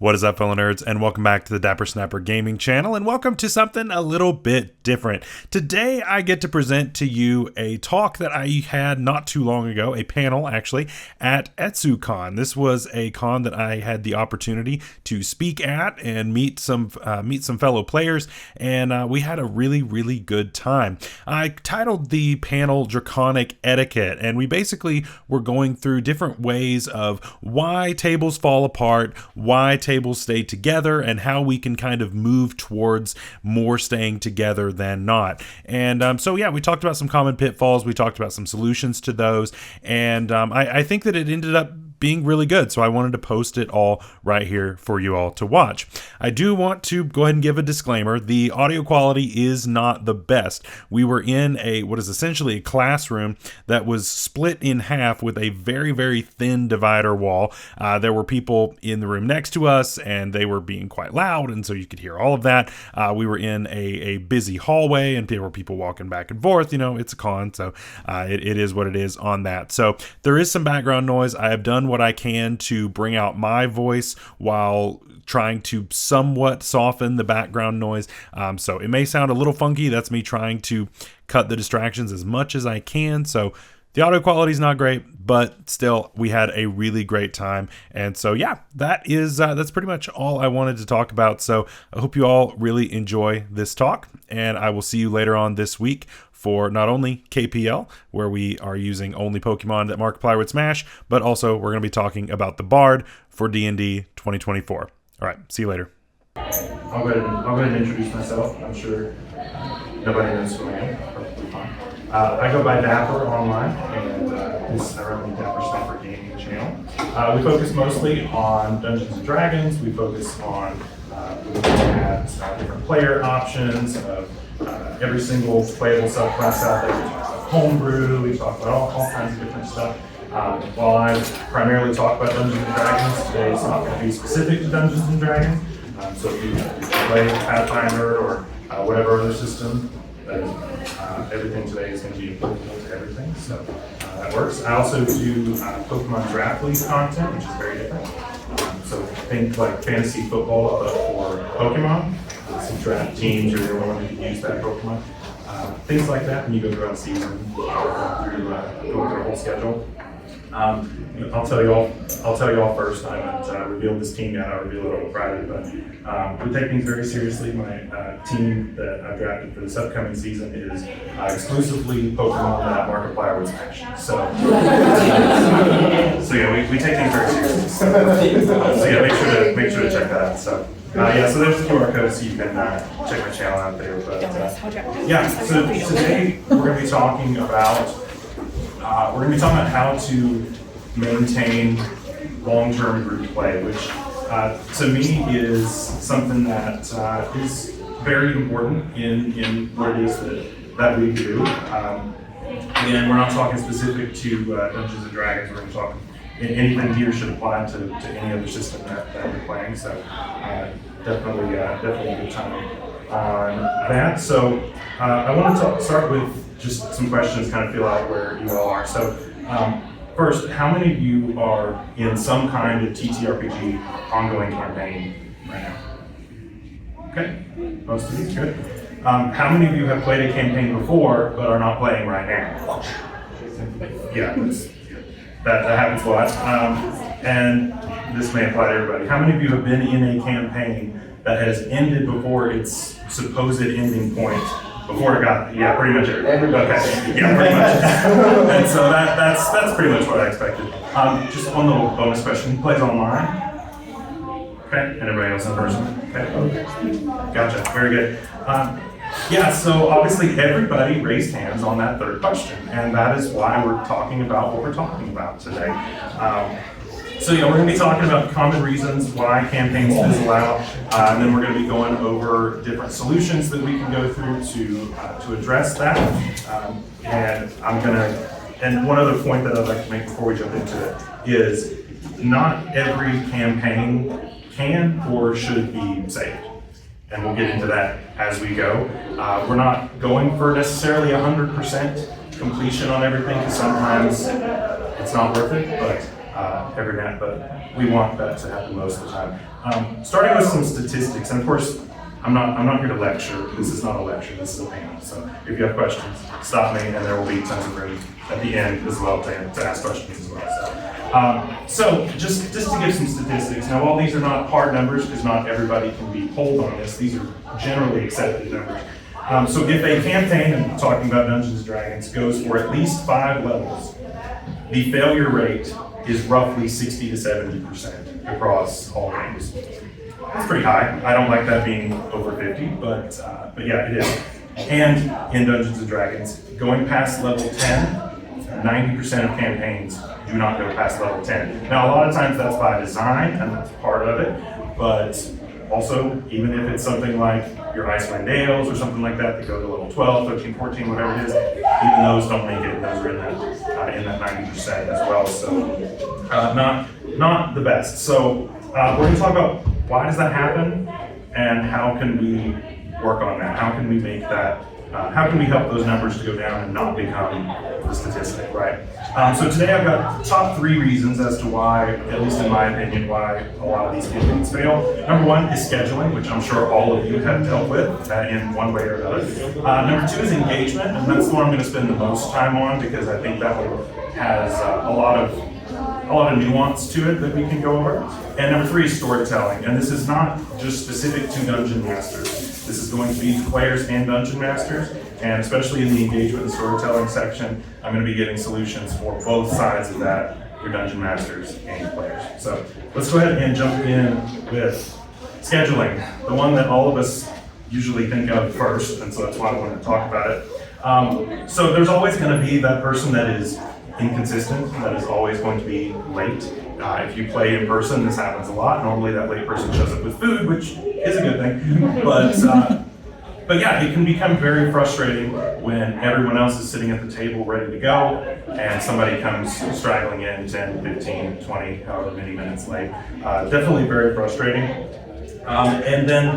What is up, fellow nerds, and welcome back to the Dapper Snapper Gaming channel, and welcome to something a little bit different. Today, I get to present to you a talk that I had not too long ago, a panel actually, at ETSUCon. This was a con that I had the opportunity to speak at and meet some fellow players, and we had a really good time. I titled the panel Draconic Etiquette, and we basically were going through different ways of why tables fall apart, why tables stay together, and how we can kind of move towards more staying together than not. And so yeah, we talked about some common pitfalls, we talked about some solutions to those, and I think that it ended up being really good, so I wanted to post it all right here for you all to watch. I do want to go ahead and give a disclaimer. The audio quality is not the best. We were in what is essentially a classroom that was split in half with a very thin divider wall. There were people in the room next to us, and they were being quite loud, and so you could hear all of that. We were in a busy hallway, and there were people walking back and forth. You know, it's a con, so it is what it is on that. So there is some background noise. I have done what I can to bring out my voice while trying to somewhat soften the background noise. So it may sound a little funky. That's me trying to cut the distractions as much as I can. So the audio quality is not great, but still, we had a really great time. And so, yeah, that's pretty much all I wanted to talk about. So I hope you all really enjoy this talk, and I will see you later on this week for not only KPL, where we are using only Pokemon that Markiplier would smash, but also we're going to be talking about the Bard for D&D 2024. All right, see you later. I'll go ahead and introduce myself. I'm sure nobody knows who I am. Perfectly fine. I go by Dapper online, and this is our own Dapper Snapper Gaming channel. We focus mostly on Dungeons and Dragons. We focus on looking at different player options of every single playable subclass out there. We talk about homebrew. We talk about all kinds of different stuff. While I primarily talk about Dungeons and Dragons, today it's not going to be specific to Dungeons and Dragons. So if you play Pathfinder or whatever other system, everything today is going to be applicable to everything. So that works. I also do Pokemon Draft League content, which is very different. So think like fantasy football, but for Pokemon. Some draft teams, you're the only one who can use that Pokemon. Things like that, and you go throughout the season, go through a whole schedule. I'll tell you all first. I haven't revealed this team yet. I'll reveal it on Friday, but we take things very seriously. My team that I've drafted for this upcoming season is exclusively Pokemon that Markiplier would smash. So yeah, we take things very seriously. So yeah, make sure to check that out. So so there's the QR code, so you can check my channel out there. But so today we're going to be talking about how to maintain long-term group play, which to me is something that is very important in what it is that we do. And we're not talking specific to Dungeons and Dragons. We're going to talk anything here should apply to any other system that you're playing. So definitely a good time on that. So I want to start with just some questions, kind of feel out where you all are. So first, how many of you are in some kind of TTRPG ongoing campaign right now? Okay, most of you, good. How many of you have played a campaign before but are not playing right now? Yeah, that happens a lot. And this may apply to everybody. How many of you have been in a campaign that has ended before its supposed ending point? Before it got, pretty much everybody. Okay, yeah, pretty much. And so that's pretty much what I expected. Just one little bonus question: who plays online? Okay, and everybody else in person. Okay, gotcha. Very good. So obviously everybody raised hands on that third question, and that is why we're talking about what we're talking about today. We're going to be talking about common reasons why campaigns fizzle out, and then we're going to be going over different solutions that we can go through to address that. And one other point that I'd like to make before we jump into it is not every campaign can or should be saved. And we'll get into that as we go. We're not going for necessarily 100% completion on everything, because sometimes it's not worth it, but every now we want that to happen most of the time. Starting with some statistics, and of course, I'm not here to lecture. This is not a lecture. This is a panel. So if you have questions, stop me, and there will be tons of room at the end as well to ask questions as well. So just to give some statistics. Now, all these are not hard numbers because not everybody can be polled on this. These are generally accepted numbers. So if a campaign, and I'm talking about Dungeons & Dragons, goes for at least 5 levels, the failure rate is roughly 60 to 70% across all games. That's pretty high. I don't like that being over 50, but yeah, it is. And in Dungeons & Dragons, going past level 10, 90% of campaigns do not go past level 10. Now, a lot of times that's by design, and that's part of it, but also, even if it's something like your Icewind Dales or something like that go to level 12, 13, 14, whatever it is, even those don't make it. Those are in that 90% as well. So not the best. So we're going to talk about why does that happen and how can we work on that? How can we make that? How can we help those numbers to go down and not become the statistic, right? So today I've got the top 3 reasons as to why, at least in my opinion, why a lot of these campaigns fail. Number 1 is scheduling, which I'm sure all of you have dealt with in one way or another. Number 2 is engagement, and that's the one I'm going to spend the most time on because I think that one has a lot of nuance to it that we can go over. And number 3 is storytelling, and this is not just specific to Dungeon Masters. This is going to be players and Dungeon Masters, and especially in the engagement and storytelling section, I'm going to be giving solutions for both sides of that, your Dungeon Masters and players. So let's go ahead and jump in with scheduling, the one that all of us usually think of first, and so that's why I wanted to talk about it. So there's always going to be that person that is inconsistent, that is always going to be late. If you play in person, this happens a lot. Normally that late person shows up with food, which is a good thing. But yeah, it can become very frustrating when everyone else is sitting at the table ready to go and somebody comes straggling in 10, 15, 20, however many minutes late. Definitely very frustrating. And then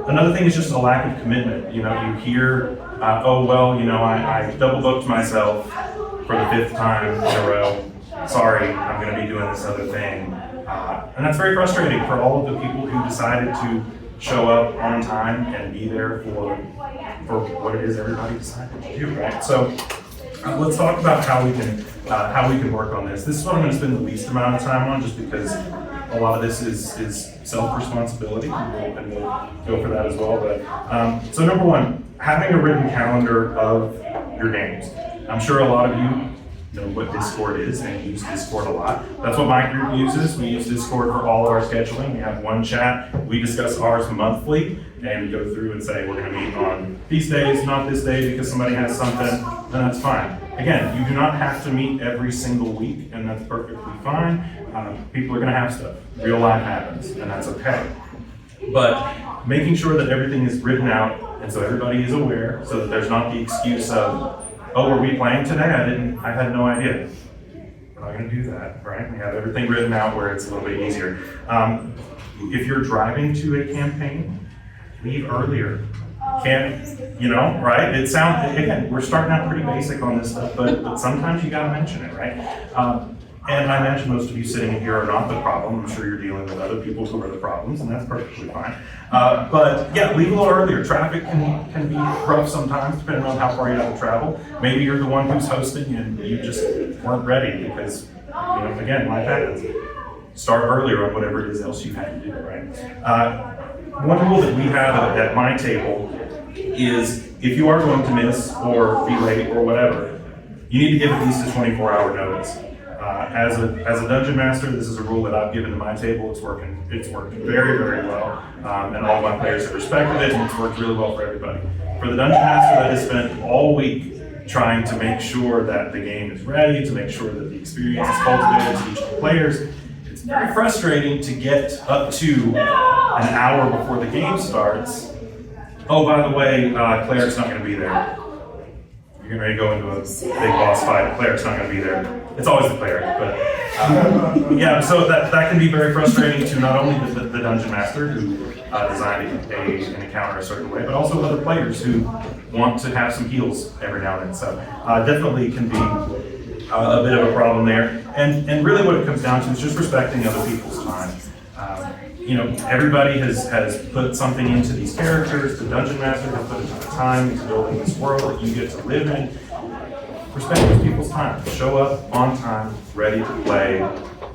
another thing is just a lack of commitment. You know, you hear, oh, well, you know, I double booked myself for the 5th time in a row. Sorry, I'm going to be doing this other thing. And that's very frustrating for all of the people who decided to show up on time and be there for what it is everybody decided to do, right? So let's talk about how we can work on this. This is what I'm going to spend the least amount of time on, just because a lot of this is self-responsibility, and we'll go for that as well. But so number 1, having a written calendar of your games. I'm sure a lot of you know what Discord is and use Discord a lot. That's what my group uses. We use Discord for all of our scheduling. We have one chat. We discuss ours monthly and we go through and say we're going to meet on these days, not this day because somebody has something, and that's fine. Again, you do not have to meet every single week, and that's perfectly fine. People are going to have stuff. Real life happens, and that's okay. But making sure that everything is written out and so everybody is aware, so that there's not the excuse of, oh, were we playing today? I had no idea. We're not going to do that, right? We have everything written out where it's a little bit easier. If you're driving to a campaign, leave earlier. Right? It sounds, again, we're starting out pretty basic on this stuff, but sometimes you got to mention it, right? And I imagine most of you sitting in here are not the problem. I'm sure you're dealing with other people who are the problems, and that's perfectly fine. But yeah, leave a little earlier. Traffic can be rough sometimes, depending on how far you have to travel. Maybe you're the one who's hosting and you just weren't ready because, again, life happens. Start earlier on whatever it is else you had to do, right? One rule that we have at my table is if you are going to miss or be late or whatever, you need to give at least a 24-hour notice. As a dungeon master, this is a rule that I've given to my table. It's worked very, very well, and all my players have respected it, and it's worked really well for everybody. For the dungeon master that has spent all week trying to make sure that the game is ready, to make sure that the experience is cultivated to each of the players, it's very frustrating to get up to an hour before the game starts. Oh, by the way, Cleric's not going to be there. You're getting ready to go into a big boss fight. Cleric's not going to be there. It's always the cleric, but yeah. So that can be very frustrating to not only the dungeon master who designed an encounter a certain way, but also other players who want to have some heals every now and then. So definitely can a bit of a problem there. And really what it comes down to is just respecting other people's time. Everybody has put something into these characters. The Dungeon Master has put a ton of time into building this world that you get to live in. Respect those people's time. Show up on time, ready to play.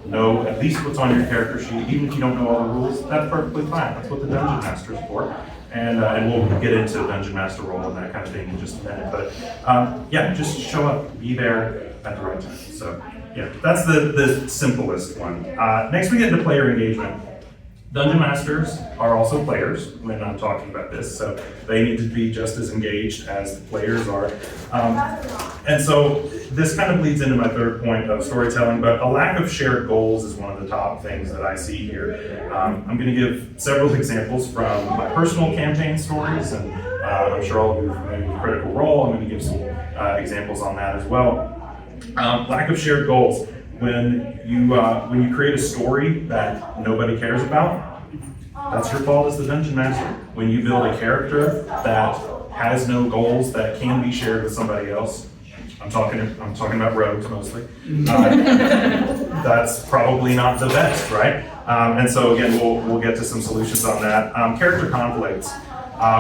Know at least what's on your character sheet. Even if you don't know all the rules, that's perfectly fine. That's what the Dungeon Master is for. And we'll get into Dungeon Master role and that kind of thing in just a minute. But just show up, be there at the right time. So that's the simplest one. Next we get into player engagement. Dungeon Masters are also players when I'm talking about this, so they need to be just as engaged as the players are. And so this kind of leads into my third point of storytelling, but a lack of shared goals is one of the top things that I see here. I'm going to give several examples from my personal campaign stories, and I'm sure all of you are familiar with Critical Role. I'm going to give some examples on that as well. Lack of shared goals. When you create a story that nobody cares about, that's your fault as the Dungeon Master. When you build a character that has no goals that can be shared with somebody else, I'm talking about rogues mostly. That's probably not the best, right? And so again, we'll get to some solutions on that. Character conflicts.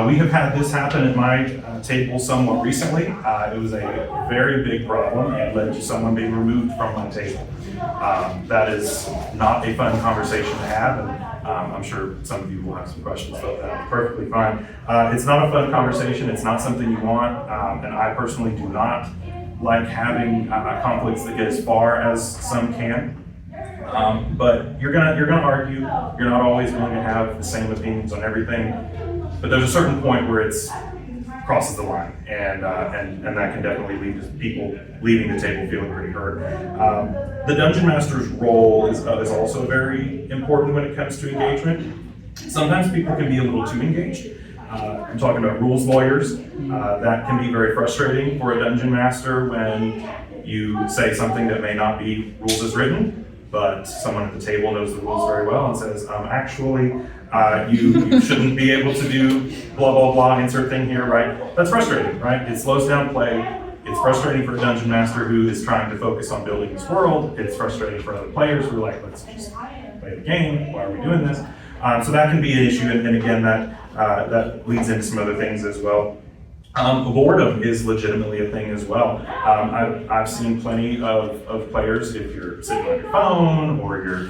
We have had this happen at my table somewhat recently. It was a very big problem and led to someone being removed from my table. That is not a fun conversation to have, and I'm sure some of you will have some questions about that. Perfectly fine. It's not a fun conversation. It's not something you want, and I personally do not like having conflicts that get as far as some can. But you're gonna argue. You're not always going to have the same opinions on everything. But there's a certain point where it crosses the line, and that can definitely lead to people leaving the table feeling pretty hurt. The Dungeon Master's role is also very important when it comes to engagement. Sometimes people can be a little too engaged. I'm talking about rules lawyers. That can be very frustrating for a Dungeon Master when you say something that may not be rules as written, but someone at the table knows the rules very well and says, you shouldn't be able to do blah, blah, blah, insert thing here, right? That's frustrating, right? It slows down play. It's frustrating for a Dungeon Master who is trying to focus on building this world. It's frustrating for other players who are like, let's just play the game. Why are we doing this? So that can be an issue, and again, that leads into some other things as well. Boredom is legitimately a thing as well. I've seen plenty of players, if you're sitting on your phone or you're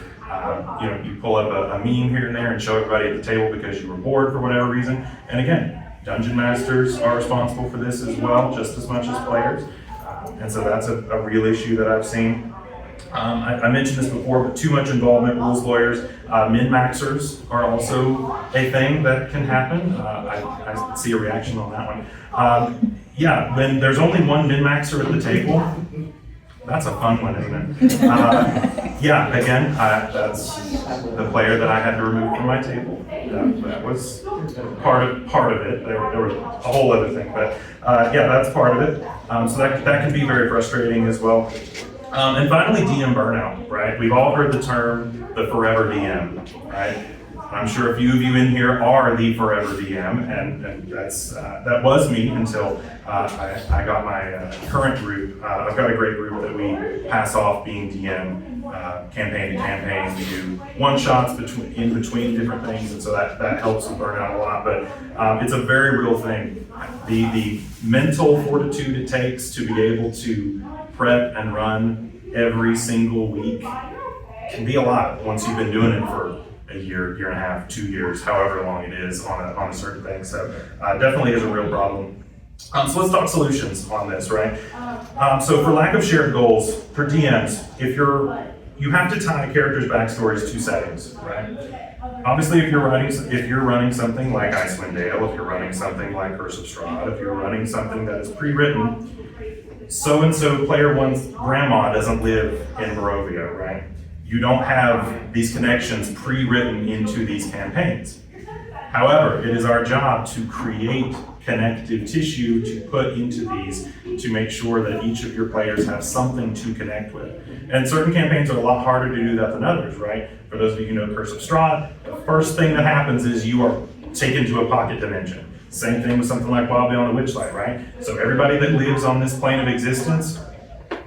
you pull up a meme here and there and show everybody at the table because you were bored for whatever reason. And again, Dungeon Masters are responsible for this as well, just as much as players. And so that's a real issue that I've seen. I mentioned this before, but too much involvement, rules lawyers, min-maxers are also a thing that can happen. I see a reaction on that one. When there's only one min-maxer at the table, that's a fun one, isn't it? That's the player that I had to remove from my table. That was part of it. There was a whole other thing, but that's part of it. So that can be very frustrating as well. And finally, DM burnout, right? We've all heard the term the forever DM, right? I'm sure a few of you in here are the forever DM, and that was me until I got my current group. I've got a great group that we pass off being DM campaign to campaign. We do one-shots in between different things, and so that helps with burnout a lot. But it's a very real thing. The mental fortitude it takes to be able to prep and run every single week can be a lot once you've been doing it for a year and a half, 2 years, however long it is on a certain thing. So definitely is a real problem. So let's talk solutions on this, right? So for lack of shared goals, for DMs, you have to tie a character's backstories to settings, right? Obviously, if you're running something like Icewind Dale, if you're running something like Curse of Strahd, if you're running something that is pre-written, so-and-so player one's grandma doesn't live in Barovia, right? You don't have these connections pre-written into these campaigns. However, it is our job to create connective tissue to put into these to make sure that each of your players have something to connect with. And certain campaigns are a lot harder to do that than others, right? For those of you who know Curse of Strahd, the first thing that happens is you are taken to a pocket dimension. Same thing with something like Wild Beyond the Witchlight, right? So everybody that lives on this plane of existence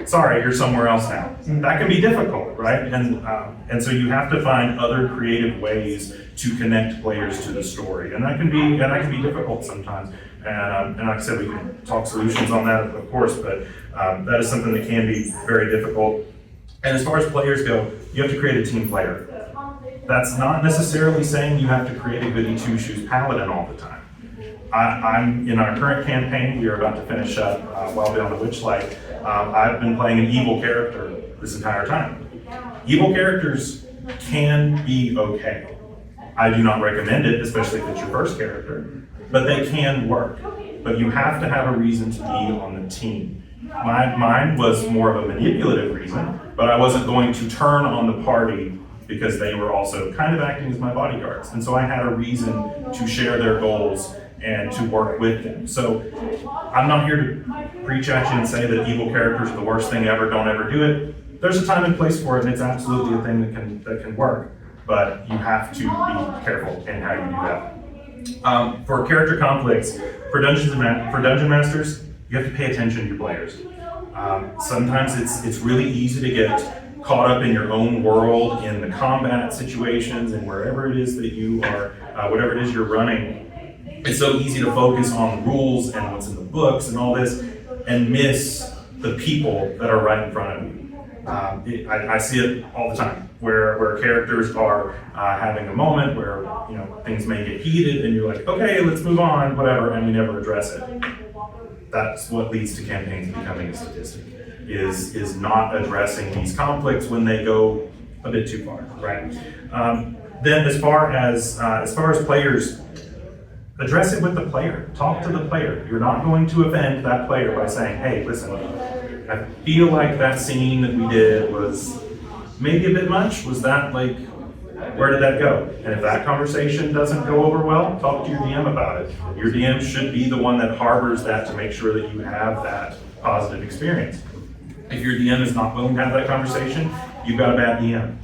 sorry, you're somewhere else now. That can be difficult, right? And so you have to find other creative ways to connect players to the story, and that can be difficult sometimes. And like I said, we can talk solutions on that, of course, but that is something that can be very difficult. And as far as players go, you have to create a team player. That's not necessarily saying you have to create a goody two-shoes paladin all the time. I'm in our current campaign. We are about to finish up Wild Beyond the Witchlight. I've been playing an evil character this entire time. Evil characters can be okay. I do not recommend it, especially if it's your first character, but they can work. But you have to have a reason to be on the team. Mine was more of a manipulative reason, but I wasn't going to turn on the party because they were also kind of acting as my bodyguards. And so I had a reason to share their goals and to work with them. So I'm not here to preach at you and say that evil characters are the worst thing ever, don't ever do it. There's a time and place for it, and it's absolutely a thing that can work, but you have to be careful in how you do that. For character conflicts, for dungeon masters, you have to pay attention to your players. Sometimes it's really easy to get caught up in your own world, in the combat situations, and wherever it is that you are, whatever it is you're running. It's so easy to focus on the rules and what's in the books and all this, and miss the people that are right in front of you. I see it all the time, where characters are having a moment where things may get heated, and you're like, okay, let's move on, whatever, and you never address it. That's what leads to campaigns becoming a statistic, is not addressing these conflicts when they go a bit too far, right? Then as far as players, address it with the player. Talk to the player. You're not going to offend that player by saying, hey, listen, I feel like that scene that we did was maybe a bit much. Was that like, where did that go? And if that conversation doesn't go over well, talk to your DM about it. Your DM should be the one that harbors that to make sure that you have that positive experience. If your DM is not willing to have that conversation, you've got a bad DM.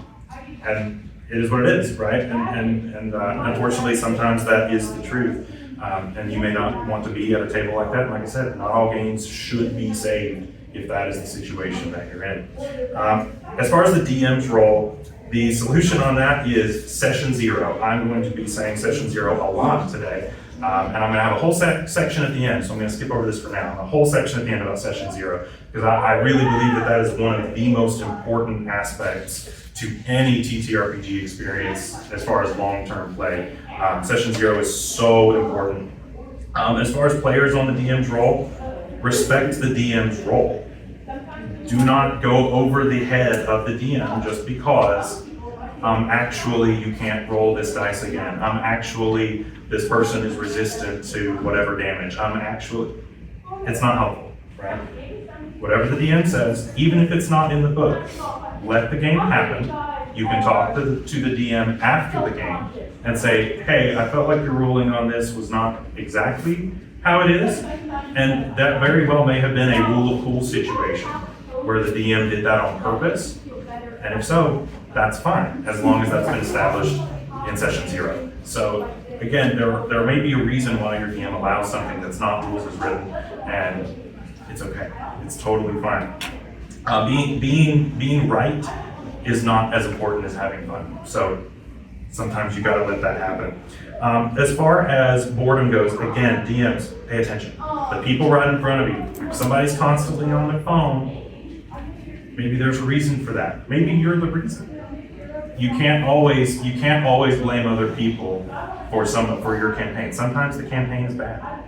And it is what it is, right? And unfortunately, sometimes that is the truth. And you may not want to be at a table like that. And like I said, not all games should be saved if that is the situation that you're in. As far as the DM's role, the solution on that is session 0. I'm going to be saying session 0 a lot today. And I'm going to have a whole section at the end, so I'm going to skip over this for now. A whole section at the end about session 0, because I really believe that is one of the most important aspects to any TTRPG experience as far as long-term play. Session 0 is so important. As far as players on the DM's role, respect the DM's role. Do not go over the head of the DM just because actually you can't roll this dice again. Actually this person is resistant to whatever damage. It's not helpful, right? Whatever the DM says, even if it's not in the book, let the game happen. You can talk to the DM after the game and say, hey, I felt like your ruling on this was not exactly how it is. And that very well may have been a rule of cool situation where the DM did that on purpose. And if so, that's fine, as long as that's been established in session 0. So again, there may be a reason why your DM allows something that's not rules as written, and it's okay. It's totally fine. Being right is not as important as having fun. So sometimes you gotta let that happen. As far as boredom goes, again, DMs, pay attention. The people right in front of you, if somebody's constantly on their phone, maybe there's a reason for that. Maybe you're the reason. You can't always blame other people for your campaign. Sometimes the campaign is bad.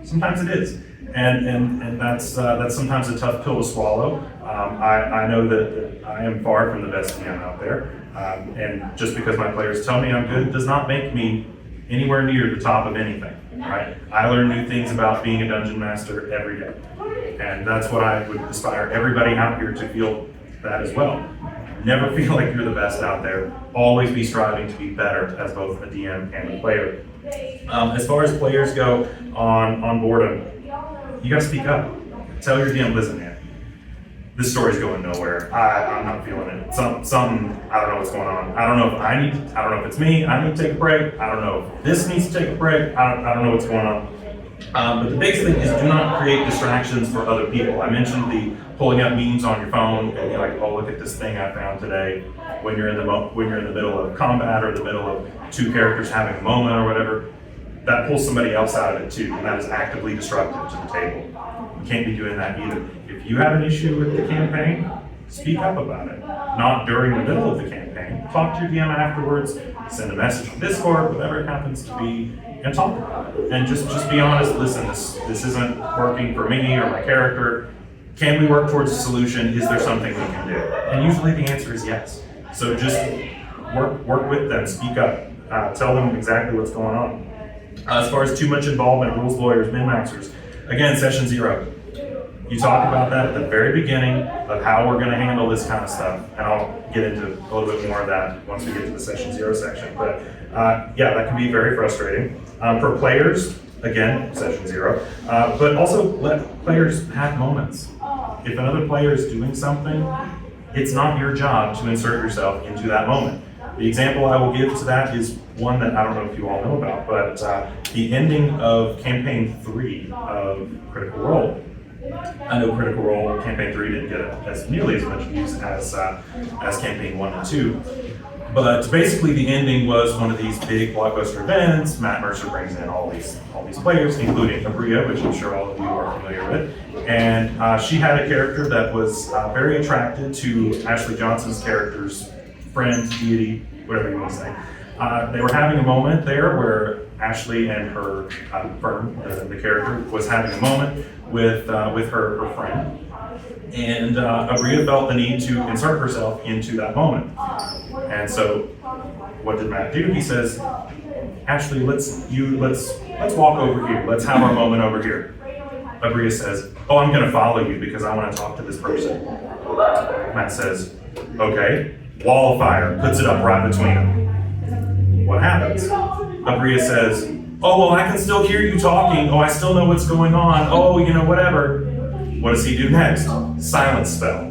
Sometimes it is. And that's sometimes a tough pill to swallow. I know that I am far from the best DM out there. And just because my players tell me I'm good does not make me anywhere near the top of anything, right? I learn new things about being a dungeon master every day. And that's what I would aspire everybody out here to feel that as well. Never feel like you're the best out there. Always be striving to be better as both a DM and a player. As far as players go on boredom, you gotta speak up. Tell your DM, listen, man, this story's going nowhere. I'm not feeling it. Something, I don't know what's going on. I don't know if it's me, I need to take a break. I don't know if this needs to take a break. I don't know what's going on. But the biggest thing is do not create distractions for other people. I mentioned the pulling up memes on your phone and you're like, oh, look at this thing I found today. When you're in the middle of combat or the middle of two characters having a moment or whatever, that pulls somebody else out of it too, and that is actively disruptive to the table. You can't be doing that either. If you have an issue with the campaign, speak up about it. Not during the middle of the campaign. Talk to your DM afterwards, send a message on Discord, whatever it happens to be, and talk about it. And just be honest, listen, this isn't working for me or my character. Can we work towards a solution? Is there something we can do? And usually the answer is yes. So just work with them, speak up, tell them exactly what's going on. As far as too much involvement, rules lawyers, min-maxers, again, session 0. You talk about that at the very beginning of how we're going to handle this kind of stuff, and I'll get into a little bit more of that once we get to the session 0 section. But yeah, that can be very frustrating. For players, again, session 0, but also let players have moments. If another player is doing something, it's not your job to insert yourself into that moment. The example I will give to that is one that I don't know if you all know about, but the ending of campaign 3 of Critical Role. I know Critical Role campaign 3 didn't get nearly as much views as campaign 1 and 2, but basically the ending was one of these big blockbuster events. Matt Mercer brings in all these players, including Abria, which I'm sure all of you are familiar with, and she had a character that was very attracted to Ashley Johnson's character's friend, deity, whatever you want to say. They were having a moment there where Ashley and her Fern, the character, was having a moment with her friend. And Abria felt the need to insert herself into that moment. And so what did Matt do? He says, Ashley, let's walk over here. Let's have our moment over here. Abria says, oh, I'm going to follow you because I want to talk to this person. Matt says, okay. Wall of fire, puts it up right between them. What happens? Abria says, oh, well, I can still hear you talking. Oh, I still know what's going on. Oh, whatever. What does he do next? Silence spell.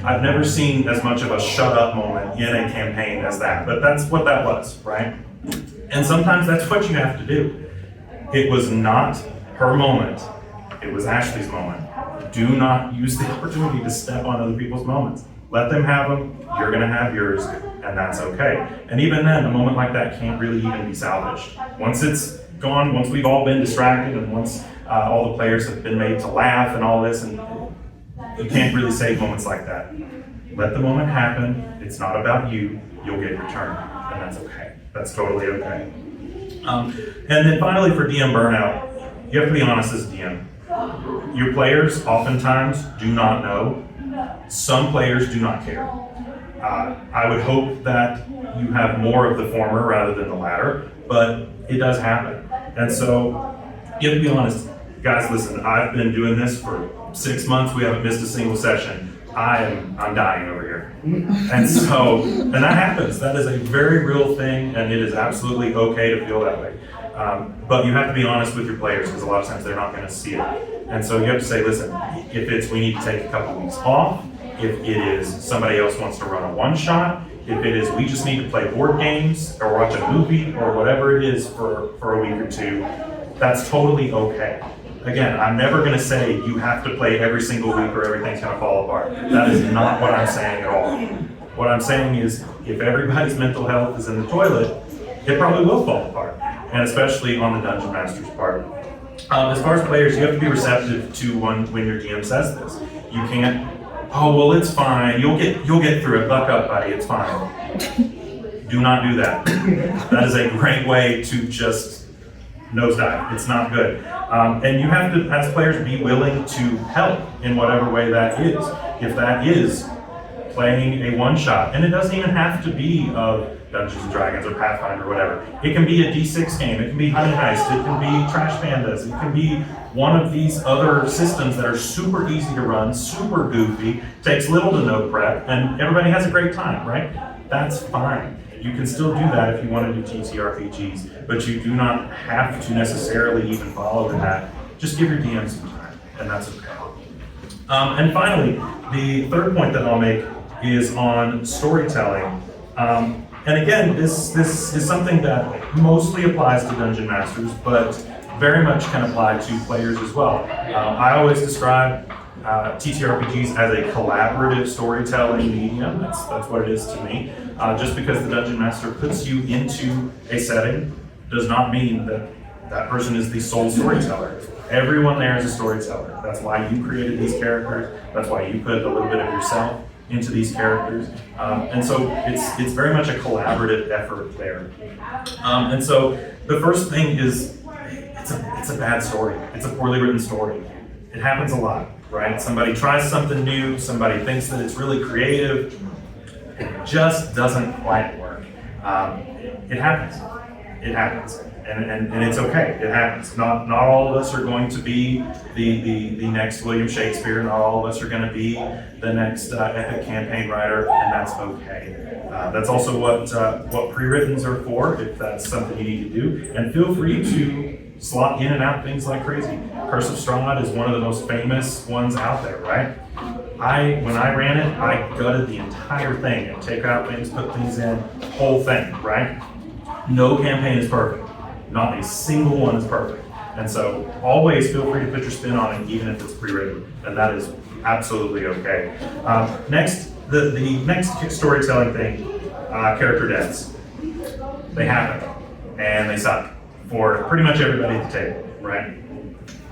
I've never seen as much of a shut up moment in a campaign as that, but that's what that was, right? And sometimes that's what you have to do. It was not her moment. It was Ashley's moment. Do not use the opportunity to step on other people's moments. Let them have them, you're gonna have yours, and that's okay. And even then, a moment like that can't really even be salvaged. Once it's gone, once we've all been distracted, and once all the players have been made to laugh and all this, and you can't really save moments like that. Let the moment happen, it's not about you, you'll get your turn, and that's okay. That's totally okay. And then finally for DM burnout, you have to be honest as a DM. Your players oftentimes do not know. Some players do not care. I would hope that you have more of the former rather than the latter, but it does happen. And so you have to be honest. Guys, listen, I've been doing this for 6 months. We haven't missed a single session. I'm dying over here. And that happens. That is a very real thing, and it is absolutely okay to feel that way. But you have to be honest with your players because a lot of times they're not going to see it. And so you have to say, listen, if it's we need to take a couple weeks off, if it is somebody else wants to run a one-shot, if it is we just need to play board games or watch a movie or whatever it is for a week or two, that's totally okay. Again, I'm never going to say you have to play every single week or everything's going to fall apart. That is not what I'm saying at all. What I'm saying is if everybody's mental health is in the toilet, it probably will fall apart, and especially on the Dungeon Master's part. As far as players, you have to be receptive to when your GM says this. You can't, oh, well, it's fine. You'll get through it. Buck up, buddy. It's fine. Do not do that. That is a great way to just nosedive. It's not good. And you have to, as players, be willing to help in whatever way that is. If that is playing a one-shot, and it doesn't even have to be of Dungeons and Dragons or Pathfinder or whatever. It can be a D6 game, it can be Honey Heist, it can be Trash Pandas, it can be one of these other systems that are super easy to run, super goofy, takes little to no prep, and everybody has a great time, right? That's fine. You can still do that if you want to do TTRPGs, but you do not have to necessarily even follow that. Just give your DM some time, and that's okay. And finally, the third point that I'll make is on storytelling. And again, this is something that mostly applies to Dungeon Masters, but very much can apply to players as well. I always describe TTRPGs as a collaborative storytelling medium. That's what it is to me. Just because the Dungeon Master puts you into a setting does not mean that that person is the sole storyteller. Everyone there is a storyteller. That's why you created these characters. That's why you put a little bit of yourself into these characters. And so it's very much a collaborative effort there. And so the first thing is it's a bad story. It's a poorly written story. It happens a lot, right? Somebody tries something new, somebody thinks that it's really creative, it just doesn't quite work. It happens. It happens. And it's okay. It happens. Not all of us are going to be the next William Shakespeare. Not all of us are going to be the next epic campaign writer, and that's okay. That's also what pre-writtens are for, if that's something you need to do. And feel free to slot in and out things like crazy. Curse of Strahd is one of the most famous ones out there, right? When I ran it, I gutted the entire thing and take out things, put things in, whole thing, right? No campaign is perfect. Not a single one is perfect. And so always feel free to put your spin on it, even if it's pre-written, and that is absolutely okay. Next, the next storytelling thing, character deaths. They happen, and they suck for pretty much everybody at the table, right?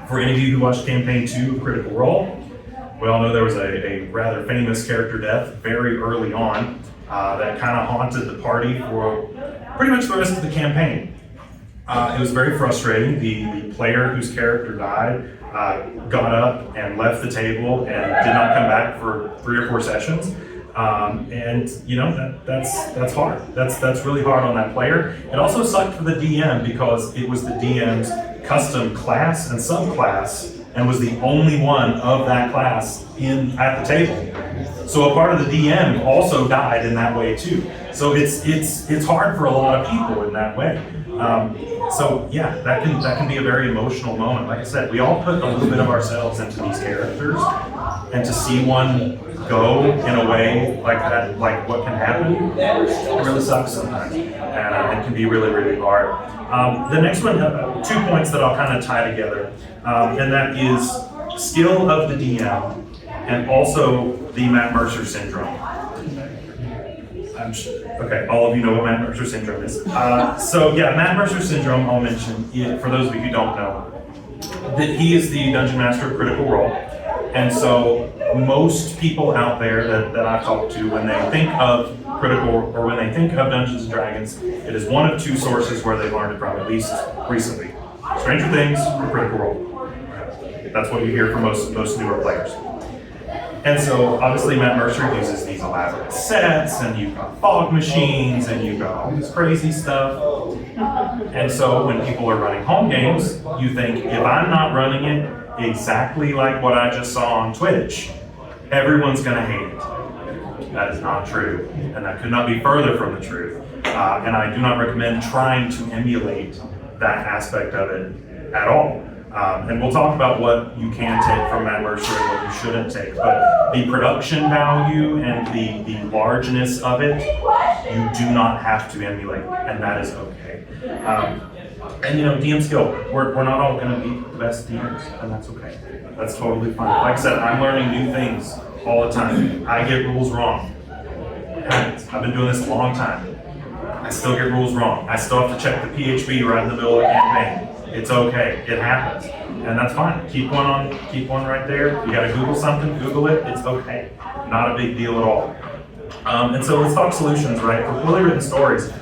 For any of you who watched Campaign 2 of Critical Role, we all know there was a rather famous character death very early on that kind of haunted the party for pretty much the rest of the campaign. It was very frustrating. The player whose character died got up and left the table and did not come back for 3 or 4 sessions. And you know that's hard. That's really hard on that player. It also sucked for the DM because it was the DM's custom class and subclass, and was the only one of that class at the table. So a part of the DM also died in that way too. So it's hard for a lot of people in that way. So yeah, that can be a very emotional moment. Like I said, we all put a little bit of ourselves into these characters, and to see one go in a way like that, like what can happen, it really sucks sometimes, and it can be really, really hard. The next one, 2 points that I'll kind of tie together, and that is skill of the DM, and also the Matt Mercer syndrome. Okay, all of you know what Matt Mercer syndrome is. So yeah, Matt Mercer syndrome, I'll mention, for those of you who don't know, that he is the Dungeon Master of Critical Role. And so most people out there that I've talked to, when they think of Critical, or when they think of Dungeons & Dragons, it is one of 2 sources where they've learned it from, at least recently. Stranger Things or Critical Role. That's what you hear from most newer players. And so obviously Matt Mercer uses these elaborate sets, and you've got fog machines, and you've got all this crazy stuff. And so when people are running home games, you think, if I'm not running it exactly like what I just saw on Twitch, everyone's gonna hate it. That is not true, and that could not be further from the truth. And I do not recommend trying to emulate that aspect of it at all. And we'll talk about what you can take from Matt Mercer and what you shouldn't take. But the production value and the largeness of it, you do not have to emulate, and that is okay. And you know, DM skill, we're not all going to be the best DMs, and that's okay. That's totally fine. Like I said, I'm learning new things all the time. I get rules wrong. It happens. I've been doing this a long time. I still get rules wrong. I still have to check the PHB right in the middle of the campaign. It's okay. It happens, and that's fine. Keep one right there. You got to Google something, Google it. It's okay. Not a big deal at all. And so let's talk solutions, right? For poorly written stories,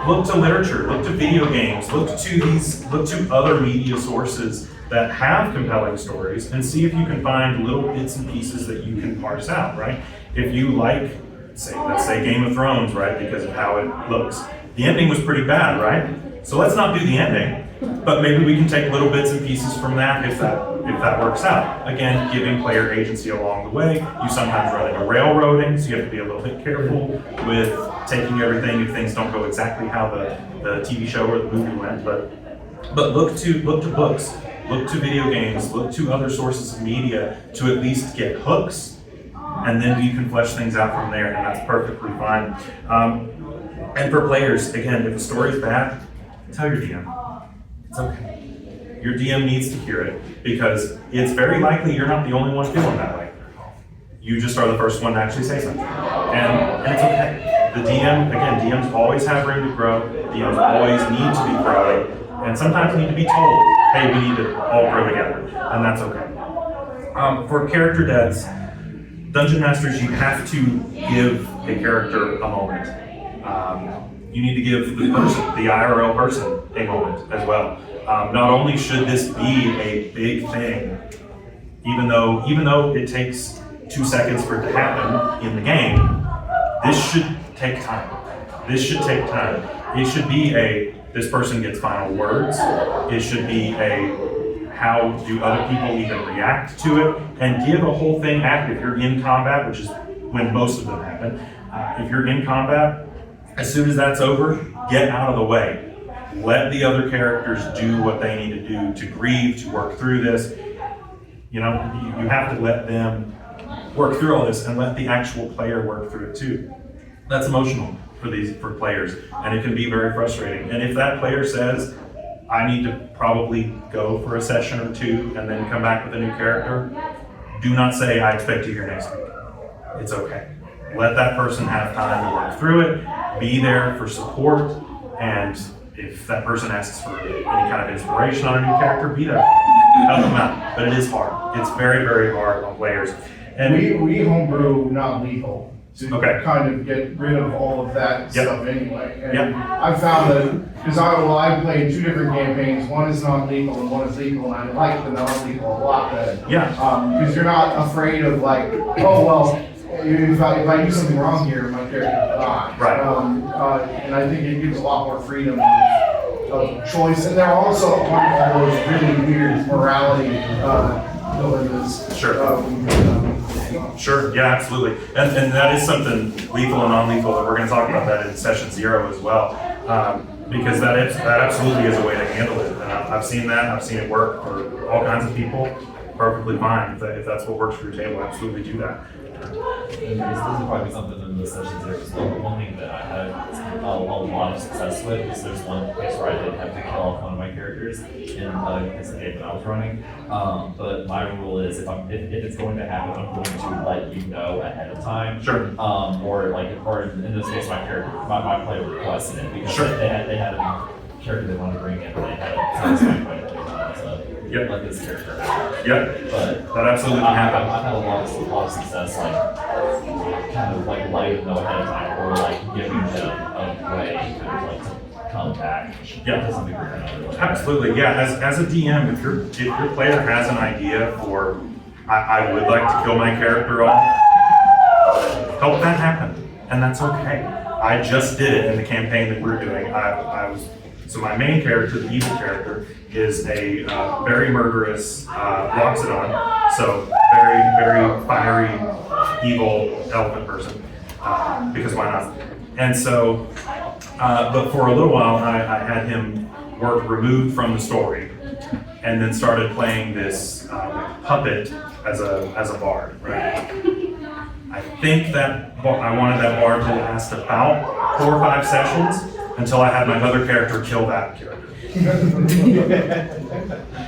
look to literature, look to video games, look to other media sources that have compelling stories, and see if you can find little bits and pieces that you can parse out, right? If you like, let's say Game of Thrones, right, because of how it looks. The ending was pretty bad, right? So let's not do the ending. But maybe we can take little bits and pieces from that if that works out. Again, giving player agency along the way. You sometimes run into railroading, so you have to be a little bit careful with taking everything if things don't go exactly how the TV show or the movie went. But look to books, look to video games, look to other sources of media to at least get hooks, and then you can flesh things out from there, and that's perfectly fine. And for players, again, if the story's bad, tell your DM. It's okay. Your DM needs to hear it because it's very likely you're not the only one feeling that way. You just are the first one to actually say something. And it's okay. The DM, again, DMs always have room to grow. DMs always need to be growing. And sometimes need to be told, hey, we need to all grow together. And that's okay. For character deaths, Dungeon Masters, you have to give a character a moment. You need to give the person, the IRL person, a moment as well. Not only should this be a big thing, even though it takes 2 seconds for it to happen in the game, this should take time. This should take time. It should be this person gets final words. It should be how do other people even react to it, and give a whole thing active. If you're in combat, which is when most of them happen, if you're in combat, as soon as that's over, get out of the way. Let the other characters do what they need to do to grieve, to work through this. You have to let them work through all this and let the actual player work through it too. That's emotional for players, and it can be very frustrating. And if that player says, I need to probably go for a session or 2 and then come back with a new character, do not say, I expect you here next week. It's okay. Let that person have time to work through it, be there for support, and if that person asks for any kind of inspiration on a new character, be there. Help them out. But it is hard. It's very, very hard on players. And we homebrew not lethal to kind of get rid of all of that stuff anyway. And I found that, because I played 2 different campaigns, one is non-lethal and one is lethal, and I like the non-lethal a lot better. Because you're not afraid of like, oh well, if I do something wrong here, my character will die. Right. And I think it gives a lot more freedom of choice. And there are also all those really weird morality dilemmas. Sure, yeah, absolutely. And that is something lethal and non-lethal, and we're going to talk about that in session 0 as well. Because that absolutely is a way to handle it. And I've seen that, I've seen it work for all kinds of people perfectly fine. If that's what works for your table, absolutely do that. This is probably something in the sessions there as well. The one thing that I had a lot of success with is there's one case where I did have to kill off one of my characters in the game that I was running. But my rule is if it's going to happen, I'm going to let you know ahead of time. Sure. Or in this case, my player requested it because they had a character they wanted to bring in, and they had a satisfying point that they wanted to let this character out. But that absolutely can happen. I've had a lot of success, kind of letting them know ahead of time, or giving them a way kind of to come back. To some degree or another. Absolutely, yeah. As a DM, if your player has an idea for, I would like to kill my character off, help that happen, and that's okay. I just did it in the campaign that we're doing. So my main character, the evil character, is a very murderous Loxodon, so very, very fiery, evil elephant person, because why not? And so, but for a little while, I had him work removed from the story, and then started playing this puppet as a bard, right? I think that I wanted that bard to last about 4 or 5 sessions, until I had my other character kill that character.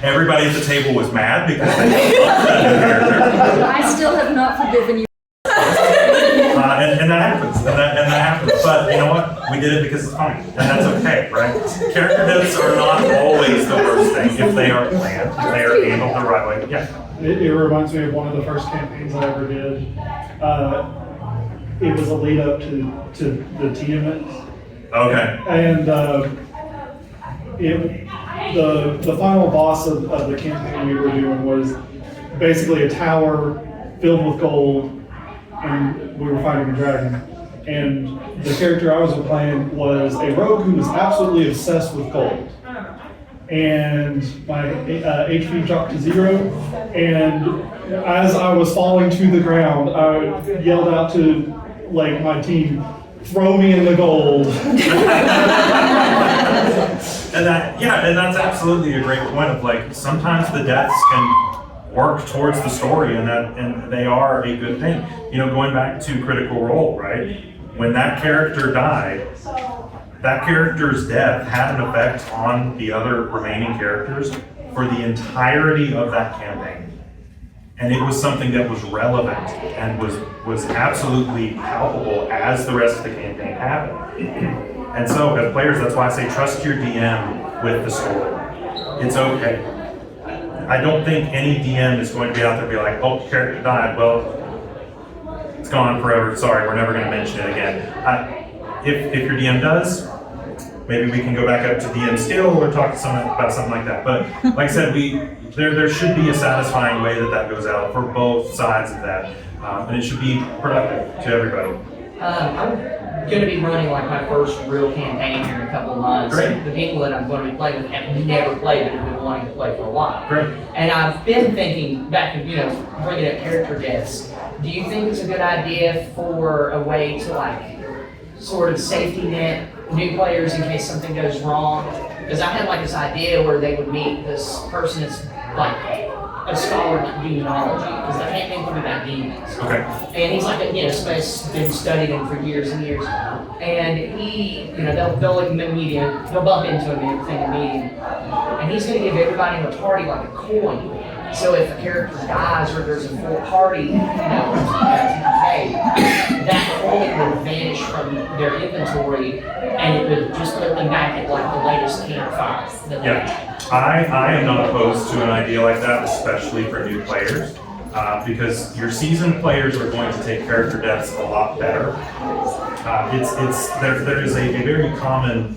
Everybody at the table was mad because they loved that character. I still have not forgiven you. And that happens, and that happens. But you know what? We did it because it's funny, and that's okay, right? Character deaths are not always the worst thing if they are planned, if they are handled the right way. Yeah. It reminds me of one of the first campaigns I ever did. It was a lead up to the Tiamat. Okay. And the final boss of the campaign we were doing was basically a tower filled with gold, and we were fighting a dragon. And the character I was playing was a rogue who was absolutely obsessed with gold. And my HP dropped to 0, and as I was falling to the ground, I yelled out to my team, "Throw me in the gold." And that's absolutely a great point of sometimes the deaths can work towards the story, and they are a good thing. Going back to Critical Role, right? When that character died, that character's death had an effect on the other remaining characters for the entirety of that campaign. And it was something that was relevant and was absolutely palpable as the rest of the campaign happened. And so as players, that's why I say trust your DM with the story. It's okay. I don't think any DM is going to be out there and be like, oh, character died, well, it's gone forever, sorry, we're never going to mention it again. If your DM does, maybe we can go back up to DM skill or talk to someone about something like that. But like I said, there should be a satisfying way that goes out for both sides of that. And it should be productive to everybody. I'm going to be running like my first real campaign here in a couple of months. Great. The people that I'm going to be playing with have never played but have been wanting to play for a while. Great. And I've been thinking back to, bringing up character deaths. Do you think it's a good idea for a way to like sort of safety net new players in case something goes wrong? Because I had like this idea where they would meet this person that's like a scholar in demonology, because they can't think about demons. Okay. And he's like, somebody's been studying him for years and years. And he, they'll like meet him, they'll bump into him and everything and meet him. And he's going to give everybody in the party like a coin. So if a character dies or there's a full party, that coin would vanish from their inventory and it would just put them back at like the latest campfire. Yeah. I am not opposed to an idea like that, especially for new players, because your seasoned players are going to take character deaths a lot better. There is a very common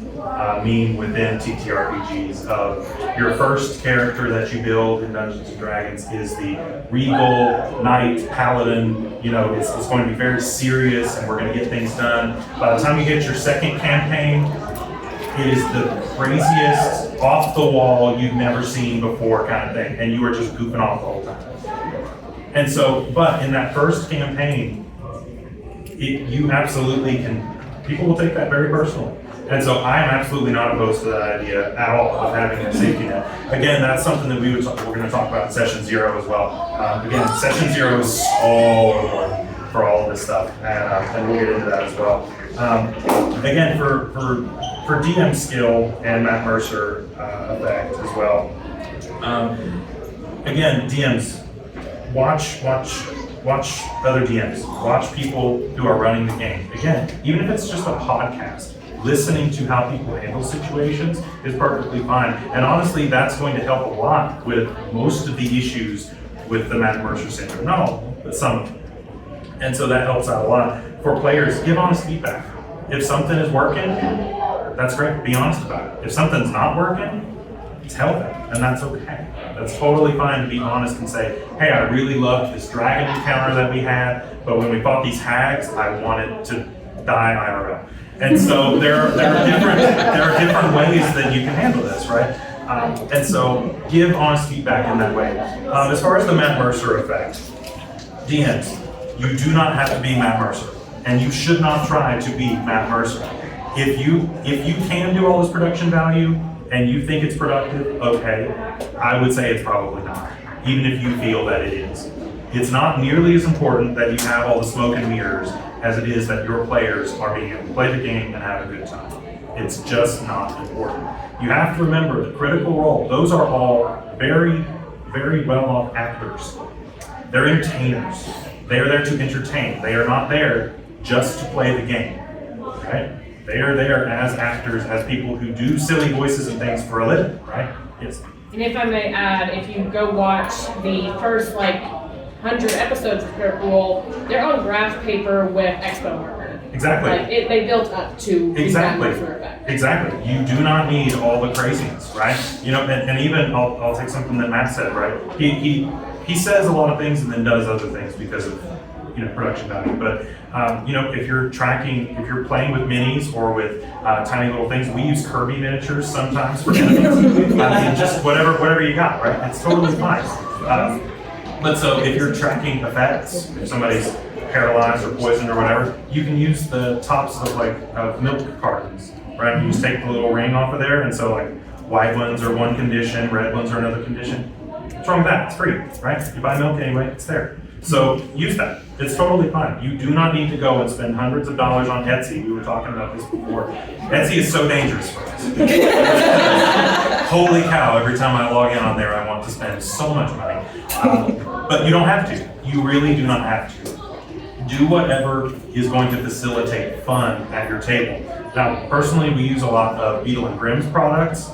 meme within TTRPGs of your first character that you build in Dungeons and Dragons is the regal knight paladin. It's going to be very serious and we're going to get things done. By the time you get your second campaign, it is the craziest, off the wall, you've never seen before kind of thing, and you are just goofing off the whole time. And so, but in that first campaign, you absolutely can, people will take that very personally. And so I am absolutely not opposed to that idea at all of having a safety net. Again, that's something that we're going to talk about in session 0 as well. Again, session 0 is so important for all of this stuff, and we'll get into that as well. Again, for DM skill and Matt Mercer effect as well. Again, DMs, watch other DMs, watch people who are running the game. Again, even if it's just a podcast, listening to how people handle situations is perfectly fine. And honestly, that's going to help a lot with most of the issues with the Matt Mercer syndrome. Not all, but some of them. And so that helps out a lot. For players, give honest feedback. If something is working, that's great. Be honest about it. If something's not working, tell them, and that's okay. That's totally fine to be honest and say, hey, I really loved this dragon encounter that we had, but when we fought these hags, I wanted to die IRL. And so there are different ways that you can handle this, right? And so give honest feedback in that way. As far as the Matt Mercer effect, DMs, you do not have to be Matt Mercer, and you should not try to be Matt Mercer. If you can do all this production value and you think it's productive, okay, I would say it's probably not, even if you feel that it is. It's not nearly as important that you have all the smoke and mirrors as it is that your players are being able to play the game and have a good time. It's just not important. You have to remember the critical role, those are all very, very well-off actors. They're entertainers. They are there to entertain. They are not there just to play the game, right? They are there as actors, as people who do silly voices and things for a living, right? Yes. And if I may add, if you go watch the first 100 episodes of Critical Role, they're on graph paper with expo marker. Exactly. They built up to exactly. Effect. Exactly. You do not need all the craziness, right? And even I'll take something that Matt said, right? He says a lot of things and then does other things because of production value. But if you're playing with minis or with tiny little things, we use Kirby miniatures sometimes for enemies. Just whatever you got, right? It's totally fine. But so if you're tracking effects, if somebody's paralyzed or poisoned or whatever, you can use the tops of milk cartons, right? You just take the little ring off of there, and so white ones are one condition, red ones are another condition. What's wrong with that? It's free, right? You buy milk anyway, it's there. So use that. It's totally fine. You do not need to go and spend hundreds of dollars on Etsy. We were talking about this before. Etsy is so dangerous for us. holy cow, every time I log in on there, I want to spend so much money. But you don't have to. You really do not have to. Do whatever is going to facilitate fun at your table. Now, personally, we use a lot of Beetle and Grimm's products.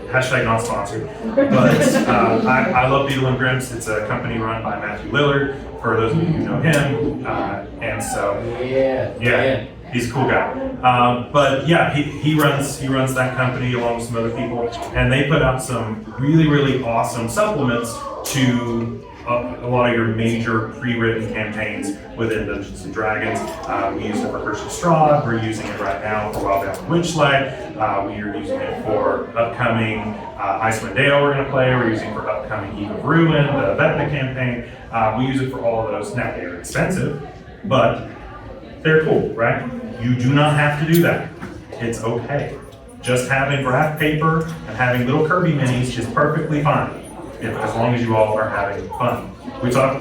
Hashtag not sponsored. But I love Beetle and Grimm's. It's a company run by Matthew Lillard, for those of you who know him. And so, yeah, he's a cool guy. But yeah, he runs that company along with some other people. And they put out some really, really awesome supplements to a lot of your major pre-written campaigns within Dungeons and Dragons. We used it for Curse of Strahd. We're using it right now for Wild Bound Witchlight. We are using it for upcoming Icewind Dale we're going to play. We're using it for upcoming Eve of Ruin, the Vecna campaign. We use it for all of those. Now, they're expensive, but they're cool, right? You do not have to do that. It's okay. Just having graph paper and having little Kirby minis is perfectly fine, as long as you all are having fun.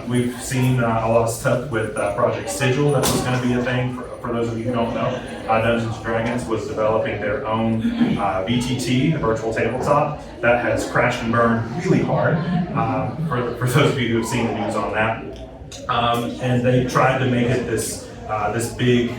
We've seen a lot of stuff with Project Sigil that was going to be a thing. For those of you who don't know, Dungeons & Dragons was developing their own VTT, the virtual tabletop, that has crashed and burned really hard, for those of you who have seen the news on that. And they tried to make it this big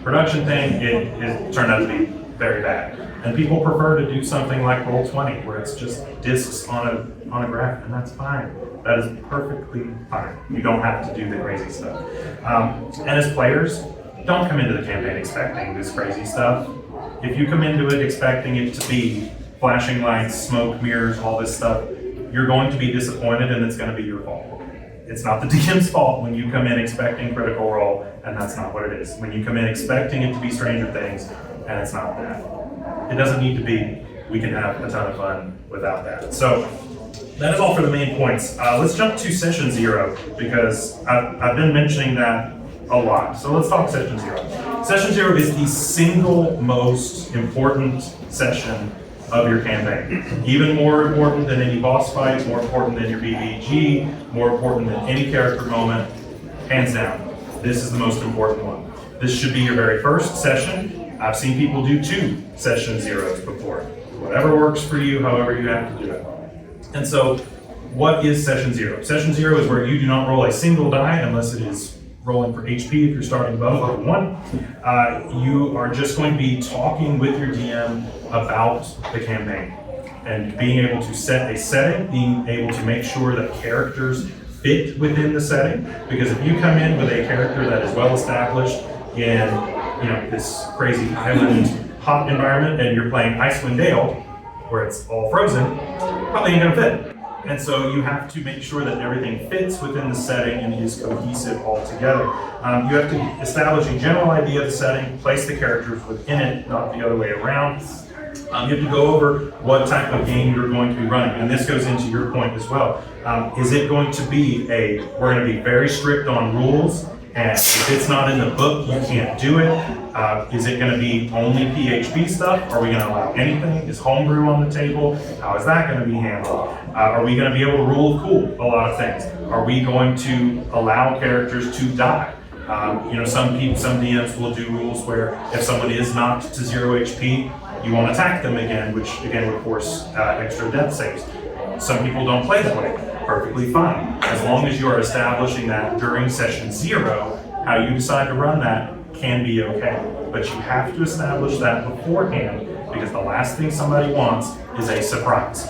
production thing. It turned out to be very bad. And people prefer to do something like Roll20, where it's just discs on a graph, and that's fine. That is perfectly fine. You don't have to do the crazy stuff. And as players, don't come into the campaign expecting this crazy stuff. If you come into it expecting it to be flashing lights, smoke, mirrors, all this stuff, you're going to be disappointed, and it's going to be your fault. It's not the DM's fault when you come in expecting Critical Role, and that's not what it is. When you come in expecting it to be Stranger Things, and it's not that. It doesn't need to be. We can have a ton of fun without that. So that is all for the main points. Let's jump to Session 0, because I've been mentioning that a lot. So let's talk Session 0. Session 0 is the single most important session of your campaign. Even more important than any boss fight, more important than your BBG, more important than any character moment, hands down. This is the most important one. This should be your very first session. I've seen people do 2 Session 0s before. Whatever works for you, however you have to do it. And so, what is Session 0? Session 0 is where you do not roll a single die unless it is rolling for HP if you're starting above level 1. You are just going to be talking with your DM about the campaign and being able to set a setting, being able to make sure that characters fit within the setting. Because if you come in with a character that is well established in this crazy island hot environment and you're playing Icewind Dale, where it's all frozen, probably ain't gonna fit. And so you have to make sure that everything fits within the setting and is cohesive altogether. You have to establish a general idea of the setting, place the characters within it, not the other way around. You have to go over what type of game you're going to be running. And this goes into your point as well. Is it going to be we're gonna be very strict on rules, and if it's not in the book, you can't do it. Is it going to be only PHP stuff? Are we going to allow anything? Is homebrew on the table? How is that going to be handled? Are we going to be able to rule cool a lot of things? Are we going to allow characters to die? Some DMs will do rules where if someone is knocked to 0 HP, you won't attack them again, which again would force extra death saves. Some people don't play that way. Perfectly fine. As long as you are establishing that during Session 0, how you decide to run that can be okay. But you have to establish that beforehand, because the last thing somebody wants is a surprise.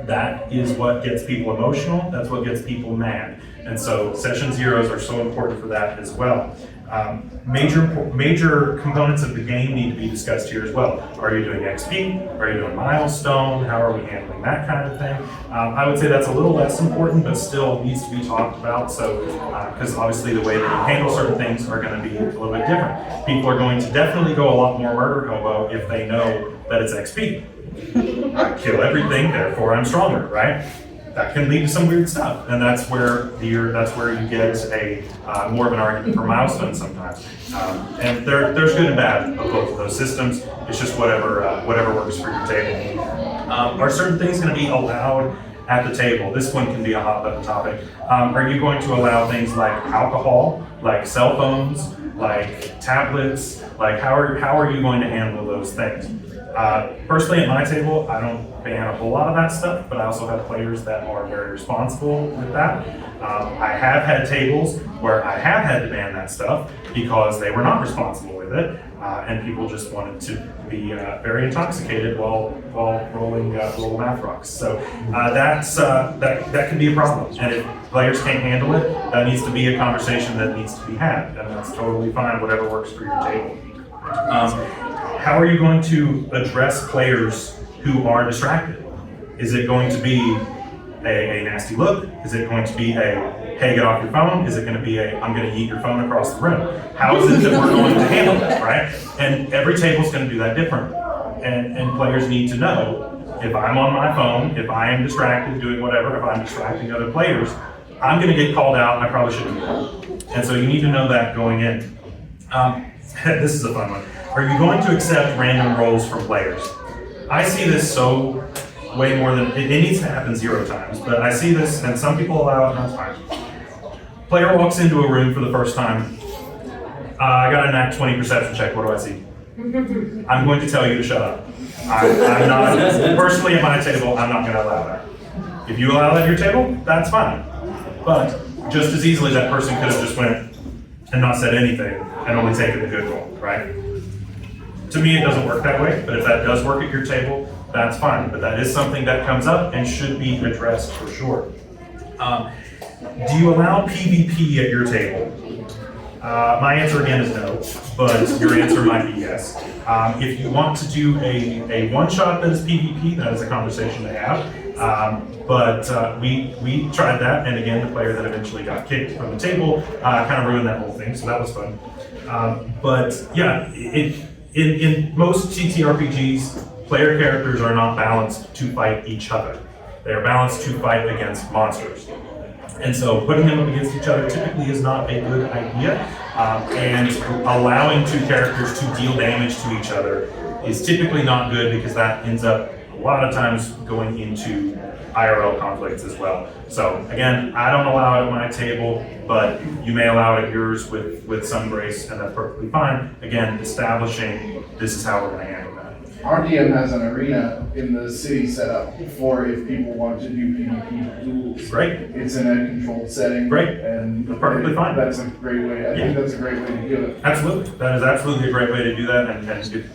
That is what gets people emotional, that's what gets people mad. And so Session 0s are so important for that as well. Major components of the game need to be discussed here as well. Are you doing XP? Are you doing milestone? How are we handling that kind of thing? I would say that's a little less important, but still needs to be talked about. So, because obviously the way that you handle certain things are going to be a little bit different. People are going to definitely go a lot more murder hobo if they know that it's XP. I kill everything, therefore I'm stronger, right? That can lead to some weird stuff, and that's where you get a more of an argument for milestones sometimes. And there's good and bad of both of those systems. It's just whatever works for your table. Are certain things going to be allowed at the table? This one can be a hot button topic. Are you going to allow things like alcohol, like cell phones, like tablets? Like how are you going to handle those things? Personally, at my table, I don't ban a whole lot of that stuff, but I also have players that are very responsible with that. I have had tables where I have had to ban that stuff because they were not responsible with it, and people just wanted to be very intoxicated while rolling math rocks. So that can be a problem, and if players can't handle it, that needs to be a conversation that needs to be had, and that's totally fine, whatever works for your table. How are you going to address players who are distracted? Is it going to be a nasty look? Is it going to be a, hey, get off your phone? Is it going to be a, I'm going to eat your phone across the room? How is it that we're going to handle that, right? And every table's going to do that differently. And players need to know, if I'm on my phone, if I am distracted doing whatever, if I'm distracting other players, I'm going to get called out, and I probably shouldn't do that. And so you need to know that going in. This is a fun one. Are you going to accept random rolls from players? I see this so way more than, it needs to happen 0 times, but I see this, and some people allow it, and that's fine. Player walks into a room for the first time. I got an Act 20 perception check, what do I see? I'm going to tell you to shut up. I'm not, personally at my table, I'm not going to allow that. If you allow that at your table, that's fine. But just as easily that person could have just went and not said anything and only taken the good roll, right? To me, it doesn't work that way, but if that does work at your table, that's fine. But that is something that comes up and should be addressed for sure. Do you allow PvP at your table? My answer again is no, but your answer might be yes. If you want to do a one-shot that is PvP, that is a conversation to have. But we tried that, and again, the player that eventually got kicked from the table kind of ruined that whole thing, so that was fun. But yeah, in most TTRPGs, player characters are not balanced to fight each other. They are balanced to fight against monsters. And so putting them up against each other typically is not a good idea. And allowing 2 characters to deal damage to each other is typically not good because that ends up a lot of times going into IRL conflicts as well. So again, I don't allow it at my table, but you may allow it at yours with some grace, and that's perfectly fine. Again, establishing this is how we're going to handle that. Our DM has an arena in the city set up for if people want to do PvP duels. Great. It's in a controlled setting. Great. And That's perfectly fine. That's a great way. I think that's a great way to do it. Absolutely. That is absolutely a great way to do that. And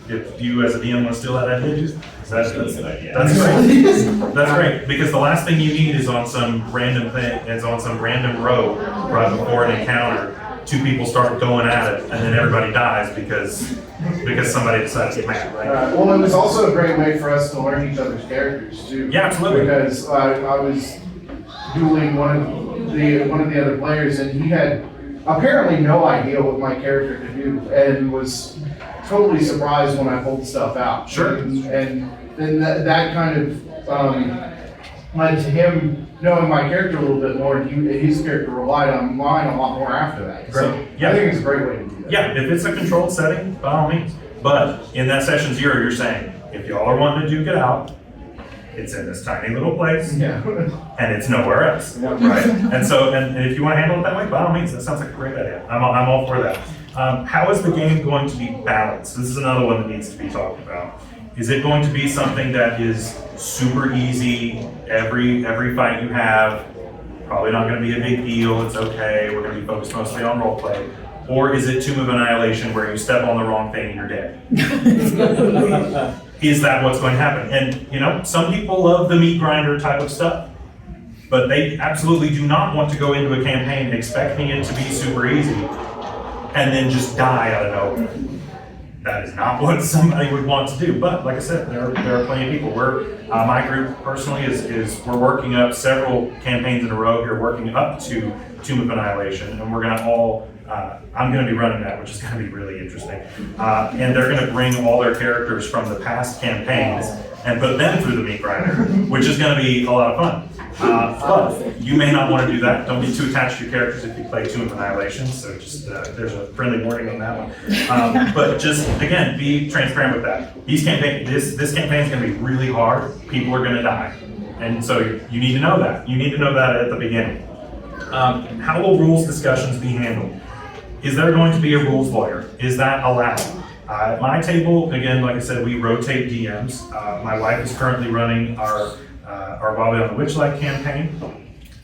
if you as a DM want to steal that idea, that's great. That's great. Because the last thing you need is on some random row right before an encounter, 2 people start going at it, and then everybody dies because somebody decides to get mad, right? Well, it was also a great way for us to learn each other's characters too. Yeah, absolutely. Because I was dueling one of the other players, and he had apparently no idea what my character could do, and was totally surprised when I pulled stuff out. Sure. And then that kind of led to him knowing my character a little bit more, and his character relied on mine a lot more after that. Great. So Yeah. I think it's a great way to do that. Yeah, if it's a controlled setting, by all means. But in that session 0, you're saying, if y'all are wanting to duke it out, it's in this tiny little place, Yeah. and it's nowhere else, right? And so, and if you want to handle it that way, by all means, that sounds like a great idea. I'm all for that. How is the game going to be balanced? This is another one that needs to be talked about. Is it going to be something that is super easy, every fight you have, probably not going to be a big deal, it's okay, we're going to be focused mostly on roleplay? Or is it Tomb of Annihilation where you step on the wrong thing and you're dead? Is that what's going to happen? And some people love the meat grinder type of stuff, but they absolutely do not want to go into a campaign expecting it to be super easy and then just die out of nowhere. That is not what somebody would want to do. But like I said, there are plenty of people. My group personally is we're working up several campaigns in a row here, working up to Tomb of Annihilation, and we're going to all. I'm going to be running that, which is going to be really interesting. And they're going to bring all their characters from the past campaigns and put them through the meat grinder, which is going to be a lot of fun. But you may not want to do that. Don't be too attached to your characters if you play Tomb of Annihilation. So just there's a friendly warning on that one. But just again, be transparent with that. This campaign is going to be really hard. People are going to die, and so you need to know that. You need to know that at the beginning. How will rules discussions be handled? Is there going to be a rules lawyer? Is that allowed? At my table, again, like I said, we rotate DMs. My wife is currently running our Bobby on the Witchlight campaign.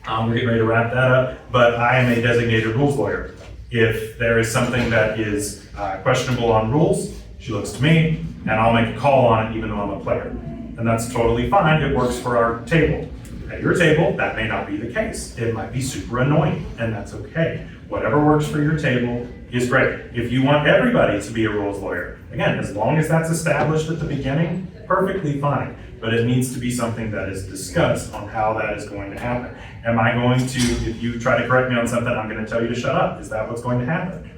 We're getting ready to wrap that up, but I am a designated rules lawyer. If there is something that is questionable on rules, she looks to me, and I'll make a call on it even though I'm a player. And that's totally fine, it works for our table. At your table, that may not be the case. It might be super annoying, and that's okay. Whatever works for your table is great. If you want everybody to be a rules lawyer, again, as long as that's established at the beginning, perfectly fine. But it needs to be something that is discussed on how that is going to happen. Am I going to, if you try to correct me on something, I'm going to tell you to shut up. Is that what's going to happen?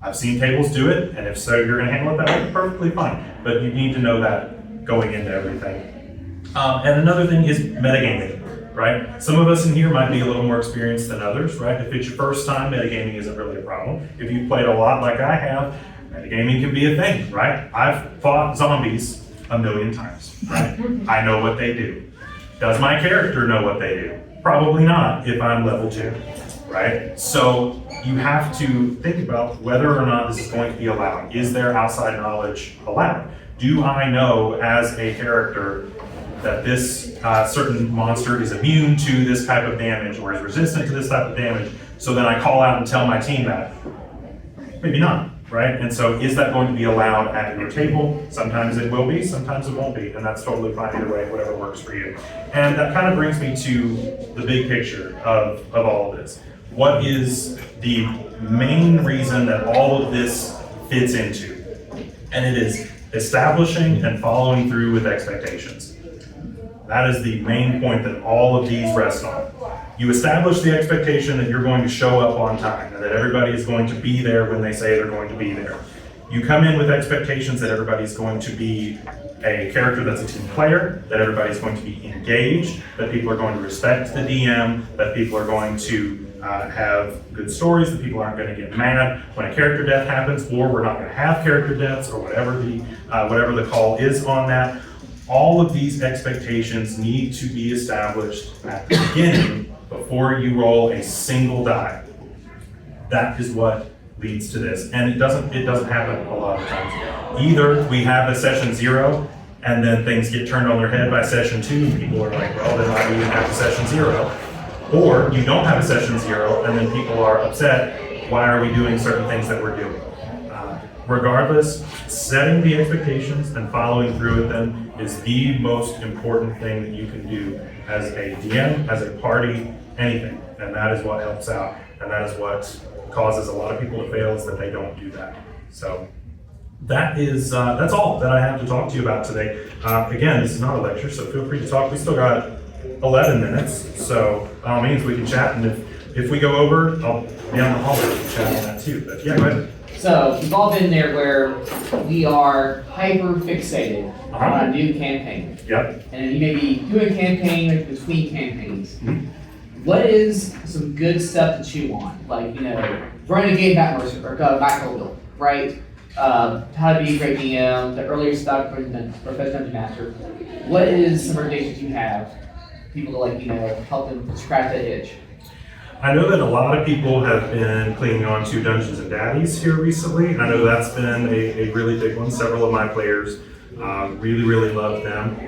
I've seen tables do it, and if so, you're going to handle it that way, perfectly fine. But you need to know that going into everything. And another thing is metagaming, right? Some of us in here might be a little more experienced than others, right? If it's your first time, metagaming isn't really a problem. If you've played a lot like I have, metagaming can be a thing, right? I've fought zombies a million times, right? I know what they do. Does my character know what they do? Probably not if I'm level 2, right? So you have to think about whether or not this is going to be allowed. Is there outside knowledge allowed? Do I know as a character that this certain monster is immune to this type of damage or is resistant to this type of damage? So then I call out and tell my team that. Maybe not, right? And so is that going to be allowed at your table? Sometimes it will be, sometimes it won't be, and that's totally fine either way, whatever works for you. And that kind of brings me to the big picture of all of this. What is the main reason that all of this fits into? And it is establishing and following through with expectations. That is the main point that all of these rest on. You establish the expectation that you're going to show up on time and that everybody is going to be there when they say they're going to be there. You come in with expectations that everybody's going to be a character that's a team player, that everybody's going to be engaged, that people are going to respect the DM, that people are going to have good stories, that people aren't going to get mad when a character death happens, or we're not going to have character deaths, or whatever the call is on that. All of these expectations need to be established at the beginning before you roll a single die. That is what leads to this, and it doesn't happen a lot of times. Either we have a session 0 and then things get turned on their head by session 2 and people are like, well, then why do we even have a session 0? Or you don't have a session 0 and then people are upset, why are we doing certain things that we're doing? Regardless, setting the expectations and following through with them is the most important thing that you can do as a DM, as a party, anything. And that is what helps out. And that is what causes a lot of people to fail, is that they don't do that. So that's all that I have to talk to you about today. Again, this is not a lecture, so feel free to talk. We still got 11 minutes, so by all means we can chat. And if we go over, I'll be on the hallway and chat on that too. But yeah, go ahead. So we've all been there where we are hyper fixated on a new campaign. Yep. And you may be doing a campaign between campaigns. Mm-hmm. What is some good stuff to chew on? Like, Renegade Back Mercer, or Backhold, right? How to be a great DM, the earlier stuff for Dungeon Master. What is some recommendations you have? People to help them scratch that itch. I know that a lot of people have been clinging on to Dungeons and Daddies here recently. I know that's been a really big one. Several of my players really, really love them.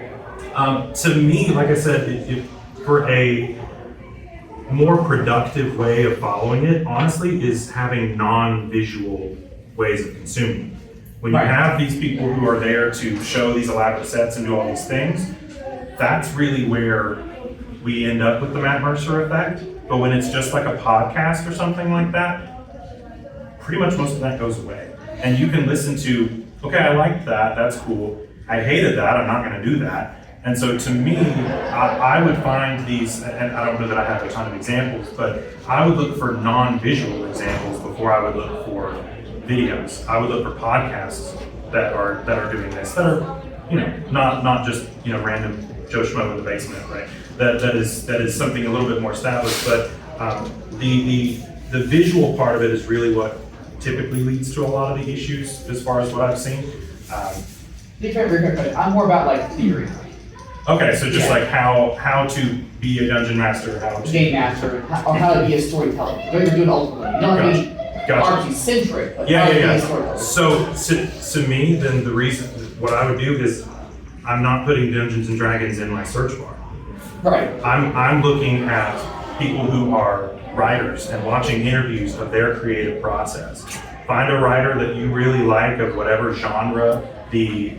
To me, like I said, if for a more productive way of following it, honestly, is having non-visual ways of consuming. When you have these people who are there to show these elaborate sets and do all these things, that's really where we end up with the Matt Mercer effect. But when it's just like a podcast or something like that, pretty much most of that goes away. And you can listen to, okay, I liked that, that's cool. I hated that, I'm not gonna do that. And so to me, I would find these, and I don't know that I have a ton of examples, but I would look for non-visual examples before I would look for videos. I would look for podcasts that are doing this, that are, not just, random Joe Schmo in the basement, right? That is something a little bit more established, but the visual part of it is really what typically leads to a lot of the issues as far as what I've seen. I'm more about theory. Okay, so just like how to be a dungeon master, how to game master, or how to be a storyteller. What you're doing ultimately. You don't need Gotcha. RPG centric. Like Yeah. RPG storytelling. So to me, then the reason what I would do is I'm not putting Dungeons and Dragons in my search bar. Right. I'm looking at people who are writers and watching interviews of their creative process. Find a writer that you really like of whatever genre the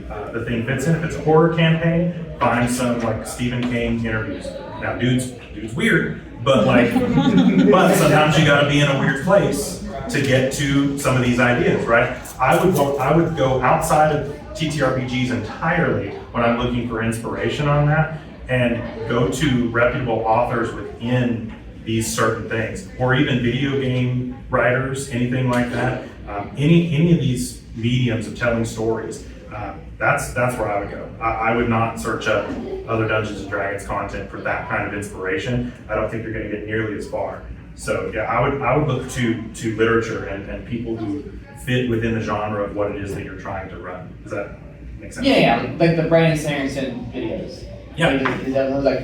thing fits in. If it's a horror campaign, find some like Stephen King interviews. Now, dude's weird, but like, but sometimes you got to be in a weird place to get to some of these ideas, right? I would go outside of TTRPGs entirely when I'm looking for inspiration on that, and go to reputable authors within these certain things, or even video game writers, anything like that. Any of these mediums of telling stories. That's where I would go. I would not search up other Dungeons and Dragons content for that kind of inspiration. I don't think you're going to get nearly as far. So yeah, I would look to literature and people who fit within the genre of what it is that you're trying to run. Does that make sense? Yeah, like the Brandon Sanderson videos. Yeah. Is that like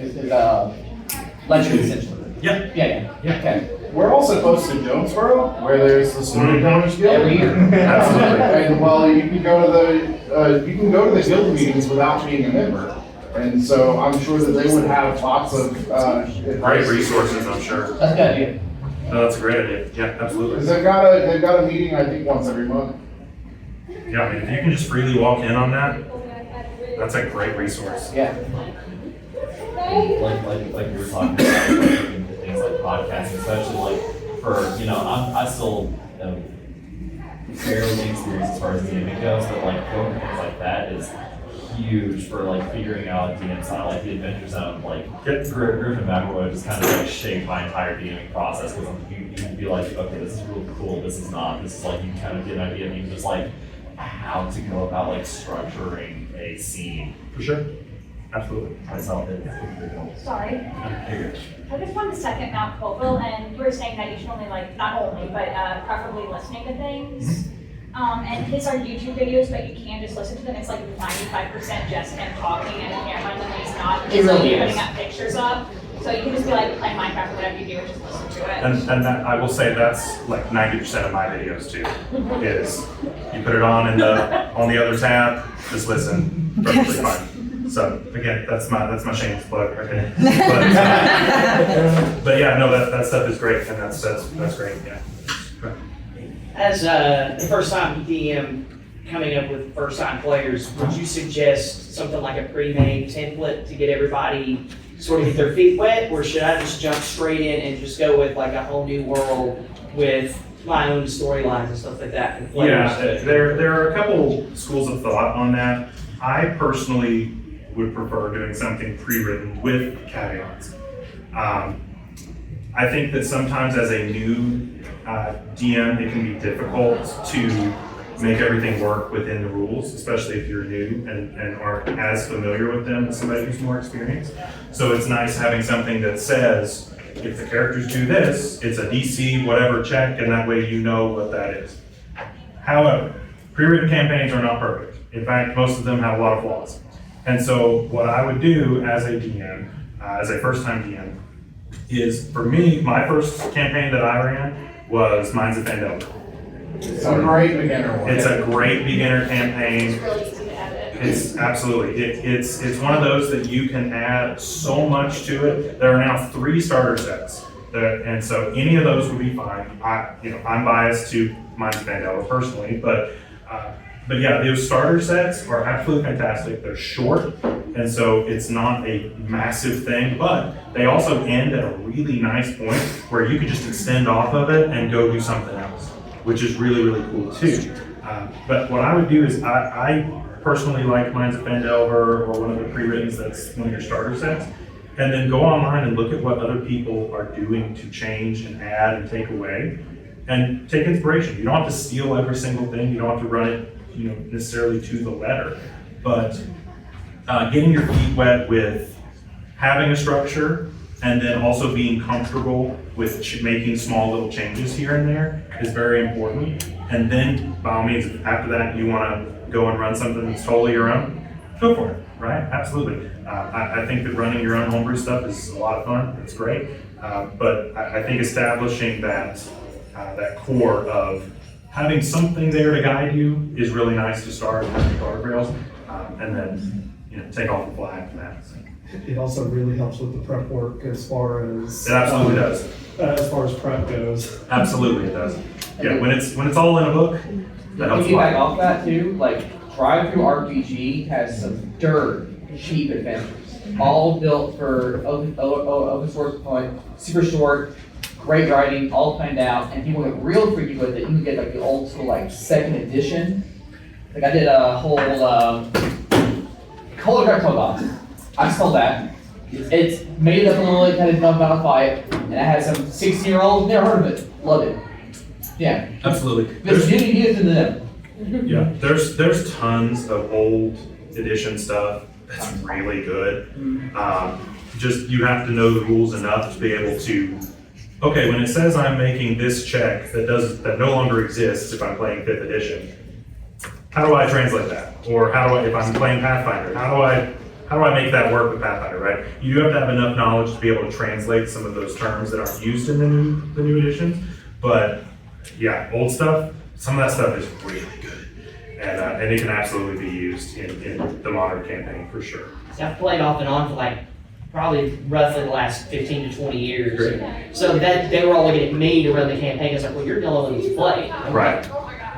lecture essentially? Yeah. Yeah. Okay. We're also close to Jonesboro, where there's the Storytellers Guild. Every year. Absolutely. And well, you can go to the guild meetings without being a member, and so I'm sure that they would have lots of Great resources, I'm sure. That's good. Yeah. No, that's a great idea. Yeah, absolutely. Because they've got a meeting, I think, once every month. Yeah, I mean, if you can just freely walk in on that, that's a great resource. Yeah. Like you were talking about, like, into things like podcasting, especially like for, I still am fairly experienced as far as DMing goes, but like going to things like that is huge for like figuring out DM style, like the Adventure Zone, like Griffin McElroy just kind of like shaped my entire DMing process, because you can be like, okay, this is really cool, this is not, this is like, you can kind of get an idea of even just like how to go about like structuring a scene. For sure. Absolutely. Myself, it's Sorry. I just wanted to second Mount Colville, and you were saying that you should only not only, but preferably listening to things. And his are YouTube videos, but you can just listen to them. It's like 95% just him talking and a camera, and then he's not. It really is. Putting up pictures up. So you can just be like playing Minecraft or whatever you do and just listen to it. And that, I will say that's like 90% of my videos too, is you put it on on the other tab, just listen, perfectly fine. So again, that's my shameless plug right there. But yeah, no, that stuff is great, and that's great. Yeah. As the first time DM coming up with first time players, would you suggest something like a pre-made template to get everybody sort of get their feet wet, or should I just jump straight in and just go with like a whole new world with my own storylines and stuff like that? And Yeah, there are a couple schools of thought on that. I personally would prefer doing something pre-written with caveats. I think that sometimes as a new DM, it can be difficult to make everything work within the rules, especially if you're new and aren't as familiar with them as somebody who's more experienced. So it's nice having something that says, if the characters do this, it's a DC whatever check, and that way you know what that is. However, pre-written campaigns are not perfect. In fact, most of them have a lot of flaws. And so what I would do as a DM, as a first-time DM, is for me, my first campaign that I ran was Mines of Fandelver. It's a great beginner one. It's a great beginner campaign. It's really easy to edit. It's absolutely, it's one of those that you can add so much to it. There are now 3 starter sets, and so any of those would be fine. I'm biased to Mines of Fandelver personally, but yeah, those starter sets are absolutely fantastic. They're short, and so it's not a massive thing, but they also end at a really nice point where you can just extend off of it and go do something else, which is really, really cool too. But what I would do is I personally like Mines of Fandelver or one of the pre-writtens that's one of your starter sets, and then go online and look at what other people are doing to change and add and take away, and take inspiration. You don't have to steal every single thing. You don't have to run it necessarily to the letter, but getting your feet wet with having a structure and then also being comfortable with making small little changes here and there is very important. And then by all means, after that, you want to go and run something that's totally your own, go for it, right? Absolutely. I think that running your own homebrew stuff is a lot of fun. It's great. But I think establishing that that core of having something there to guide you is really nice to start with the guardrails, and then take off the fly after that. So. It also really helps with the prep work as far as It absolutely does. As far as prep goes. Absolutely, it does. Yeah, when it's all in a book, that helps a Piggyback lot. off that too, like Drive Through RPG has some dirt cheap adventures, all built for open source point, super short, great writing, all planned out, and people get real freaky with it. You can get like the old school like second edition. Like I did a whole Draconic box. I stole that. It's made up a little, kind of dumb about a fight, and I had some 16-year-olds never heard of it. Love it. Yeah. Absolutely. There's new ideas in them. Yeah, there's tons of old edition stuff that's really good. Just you have to know the rules enough to be able to. Okay, when it says I'm making this check that no longer exists if I'm playing 5th edition, how do I translate that? Or if I'm playing Pathfinder, how do I make that work with Pathfinder, right? You do have to have enough knowledge to be able to translate some of those terms that aren't used in the new editions. But yeah, old stuff, some of that stuff is really good. And it can absolutely be used in the modern campaign for sure. I've played off and on for like probably roughly the last 15 to 20 years. Great. So that they were all looking at me to run the campaign. It's like, well, you're dealing with this play. Right.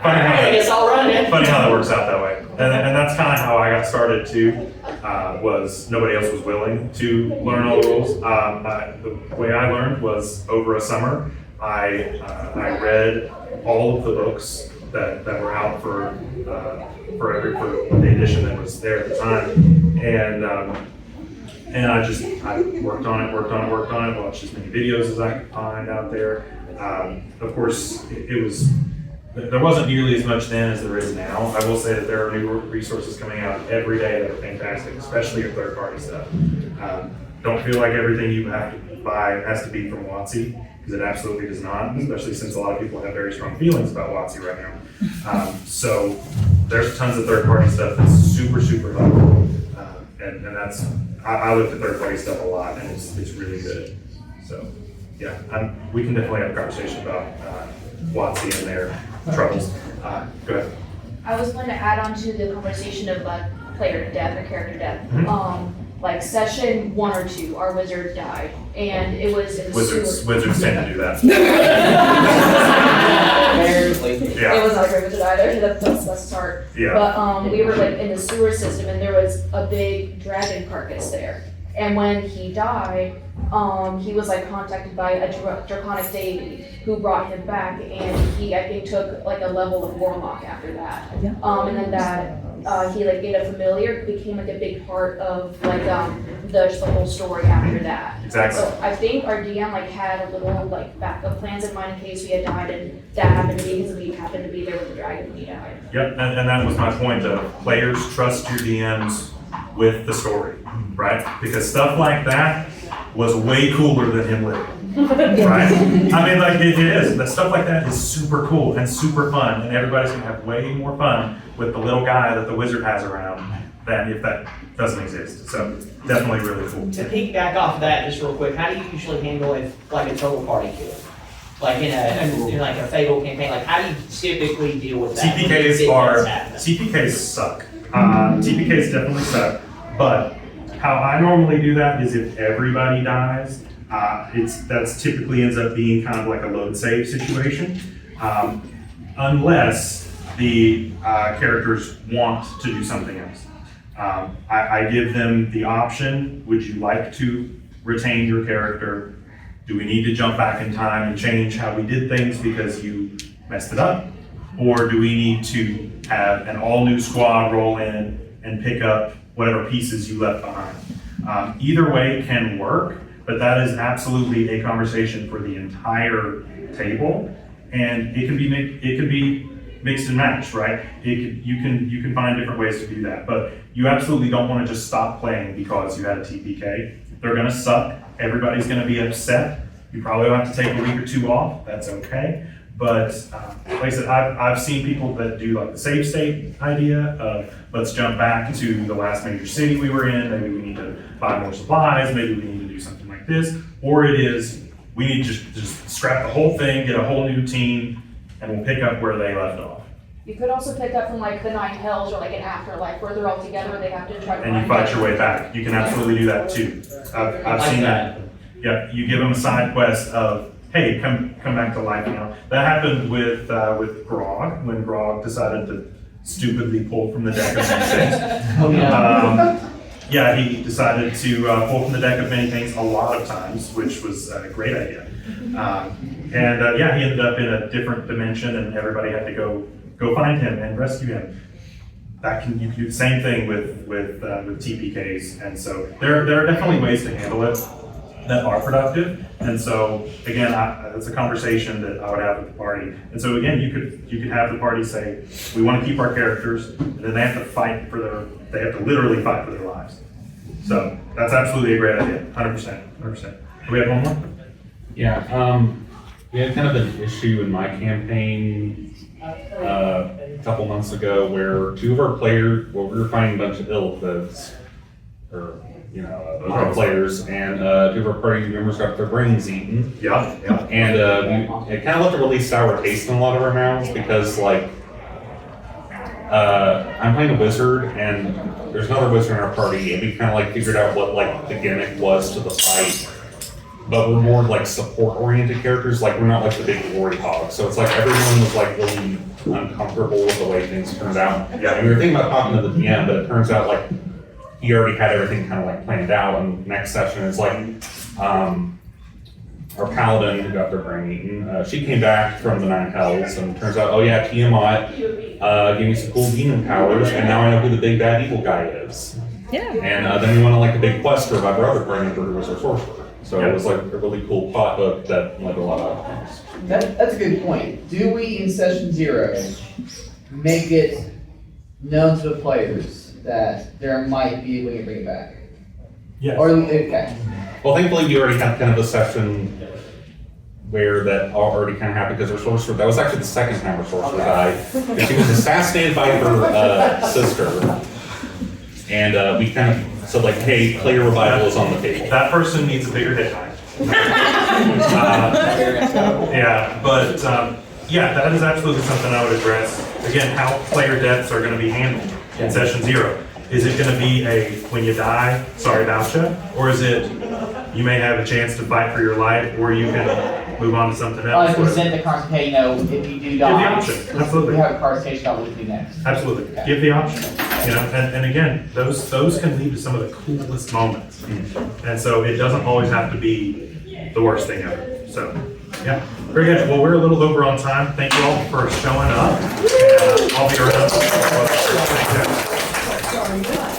I guess I'll run it. Funny how that works out that way. And that's kind of how I got started too, was nobody else was willing to learn all the rules. The way I learned was over a summer. I read all of the books that were out for the edition that was there at the time. And I worked on it, watched as many videos as I could find out there. Of course, there wasn't nearly as much then as there is now. I will say that there are new resources coming out every day that are fantastic, especially your third-party stuff. Don't feel like everything you have to buy has to be from WotC, because it absolutely does not, especially since a lot of people have very strong feelings about WotC right now. So there's tons of third-party stuff that's super, super helpful. And that's, I look at third-party stuff a lot, and it's really good. So yeah, we can definitely have a conversation about WotC and their troubles. Go ahead. I was going to add on to the conversation of player death or character death. Like session 1 or 2, our wizard died, and it was in the Wizards tend to do that. Yeah. It was not a great wizard either. That's the start. Yeah. But we were like in the sewer system, and there was a big dragon carcass there. And when he died, he was like contacted by a Draconic deity who brought him back, and he I think took like a level of warlock after that. And then that he like made a familiar, became like a big part of like the whole story after that. Exactly. So I think our DM like had a little like backup plans in mind in case we had died, and that happened to be because we happened to be there with the dragon when he died. Yep, and that was my point of players trust your DMs with the story, right? Because stuff like that was way cooler than him living, right? I mean, like it is. That stuff like that is super cool and super fun, and everybody's gonna have way more fun with the little guy that the wizard has around than if that doesn't exist. So definitely really cool. To piggyback off of that, just real quick, how do you usually handle it like a total party kill? Like in like a fatal campaign, like how do you typically deal with that? TPKs suck. TPKs definitely suck, but how I normally do that is if everybody dies, that's typically ends up being kind of like a load save situation, unless the characters want to do something else. I give them the option, would you like to retain your character? Do we need to jump back in time and change how we did things because you messed it up? Or do we need to have an all-new squad roll in and pick up whatever pieces you left behind? Either way can work, but that is absolutely a conversation for the entire table, and it can be mixed and matched, right? You can find different ways to do that, but you absolutely don't want to just stop playing because you had a TPK. They're going to suck. Everybody's going to be upset. You probably will have to take a week or 2 off. That's okay. But like I said, I've seen people that do like the save state idea of let's jump back to the last major city we were in. Maybe we need to buy more supplies. Maybe we need to do something like this. Or it is we need to just scrap the whole thing, get a whole new team, and we'll pick up where they left off. You could also pick up from like the Nine Hells or like an Afterlife where they're all together and they have to try to. And you fight your way back. You can absolutely do that too. I've seen that. Yeah, you give them a side quest of, hey, come back to life now. That happened with Grog, when Grog decided to stupidly pull from the deck of many things. Oh, yeah. Yeah, he decided to pull from the deck of many things a lot of times, which was a great idea. Yeah, he ended up in a different dimension, and everybody had to go find him and rescue him. You can do the same thing with TPKs, and so there are definitely ways to handle it that are productive. And so again, that's a conversation that I would have with the party. And so again, you could have the party say, we want to keep our characters, and then they have to literally fight for their lives. So that's absolutely a great idea, 100%. Do we have one more? Yeah, we had kind of an issue in my campaign a couple months ago where two of our players, we were fighting a bunch of illithids, or those are players, and two of our party members got their brains eaten. Yeah. And it kind of left a really sour taste in a lot of our mouths because, like, I'm playing a wizard, and there's another wizard in our party, and we kind of like figured out what like the gimmick was to the fight. But we're more like support-oriented characters. Like we're not like the big glory hog. So it's like everyone was like really uncomfortable with the way things turned out. Yeah. And we were thinking about talking to the DM, but it turns out like he already had everything kind of like planned out. And next session is like our paladin who got their brain eaten. She came back from the Nine Hells, and turns out, oh yeah, Tiamat gave me some cool demon powers, and now I know who the big bad evil guy is. Yeah. And then we went on like a big quest for my brother, who was our sorcerer. So it was like a really cool plot hook that led to a lot of outcomes. That's a good point. Do we, in session 0, make it known to the players that there might be a way to bring it back? Yes. Or, okay. Well, thankfully, you already had kind of a session where that already kind of happened because our sorcerer, that was actually the second time our sorcerer died. And she was assassinated by her sister. And we kind of said, like, hey, player revival is on the table. That person needs a bigger hit die. That is absolutely something I would address. Again, how player deaths are going to be handled in session 0. Is it going to be a, when you die, sorry about you? Or is it, you may have a chance to fight for your life, or you can move on to something else? Present the cards, hey, if you do die, Give the option. Absolutely. we have a card station about what to do next. Absolutely. Give the option. And again, those can lead to some of the coolest moments. And so it doesn't always have to be the worst thing ever. So, yeah. Very good. Well, we're a little over on time. Thank you all for showing up. And I'll be around. Thanks, guys.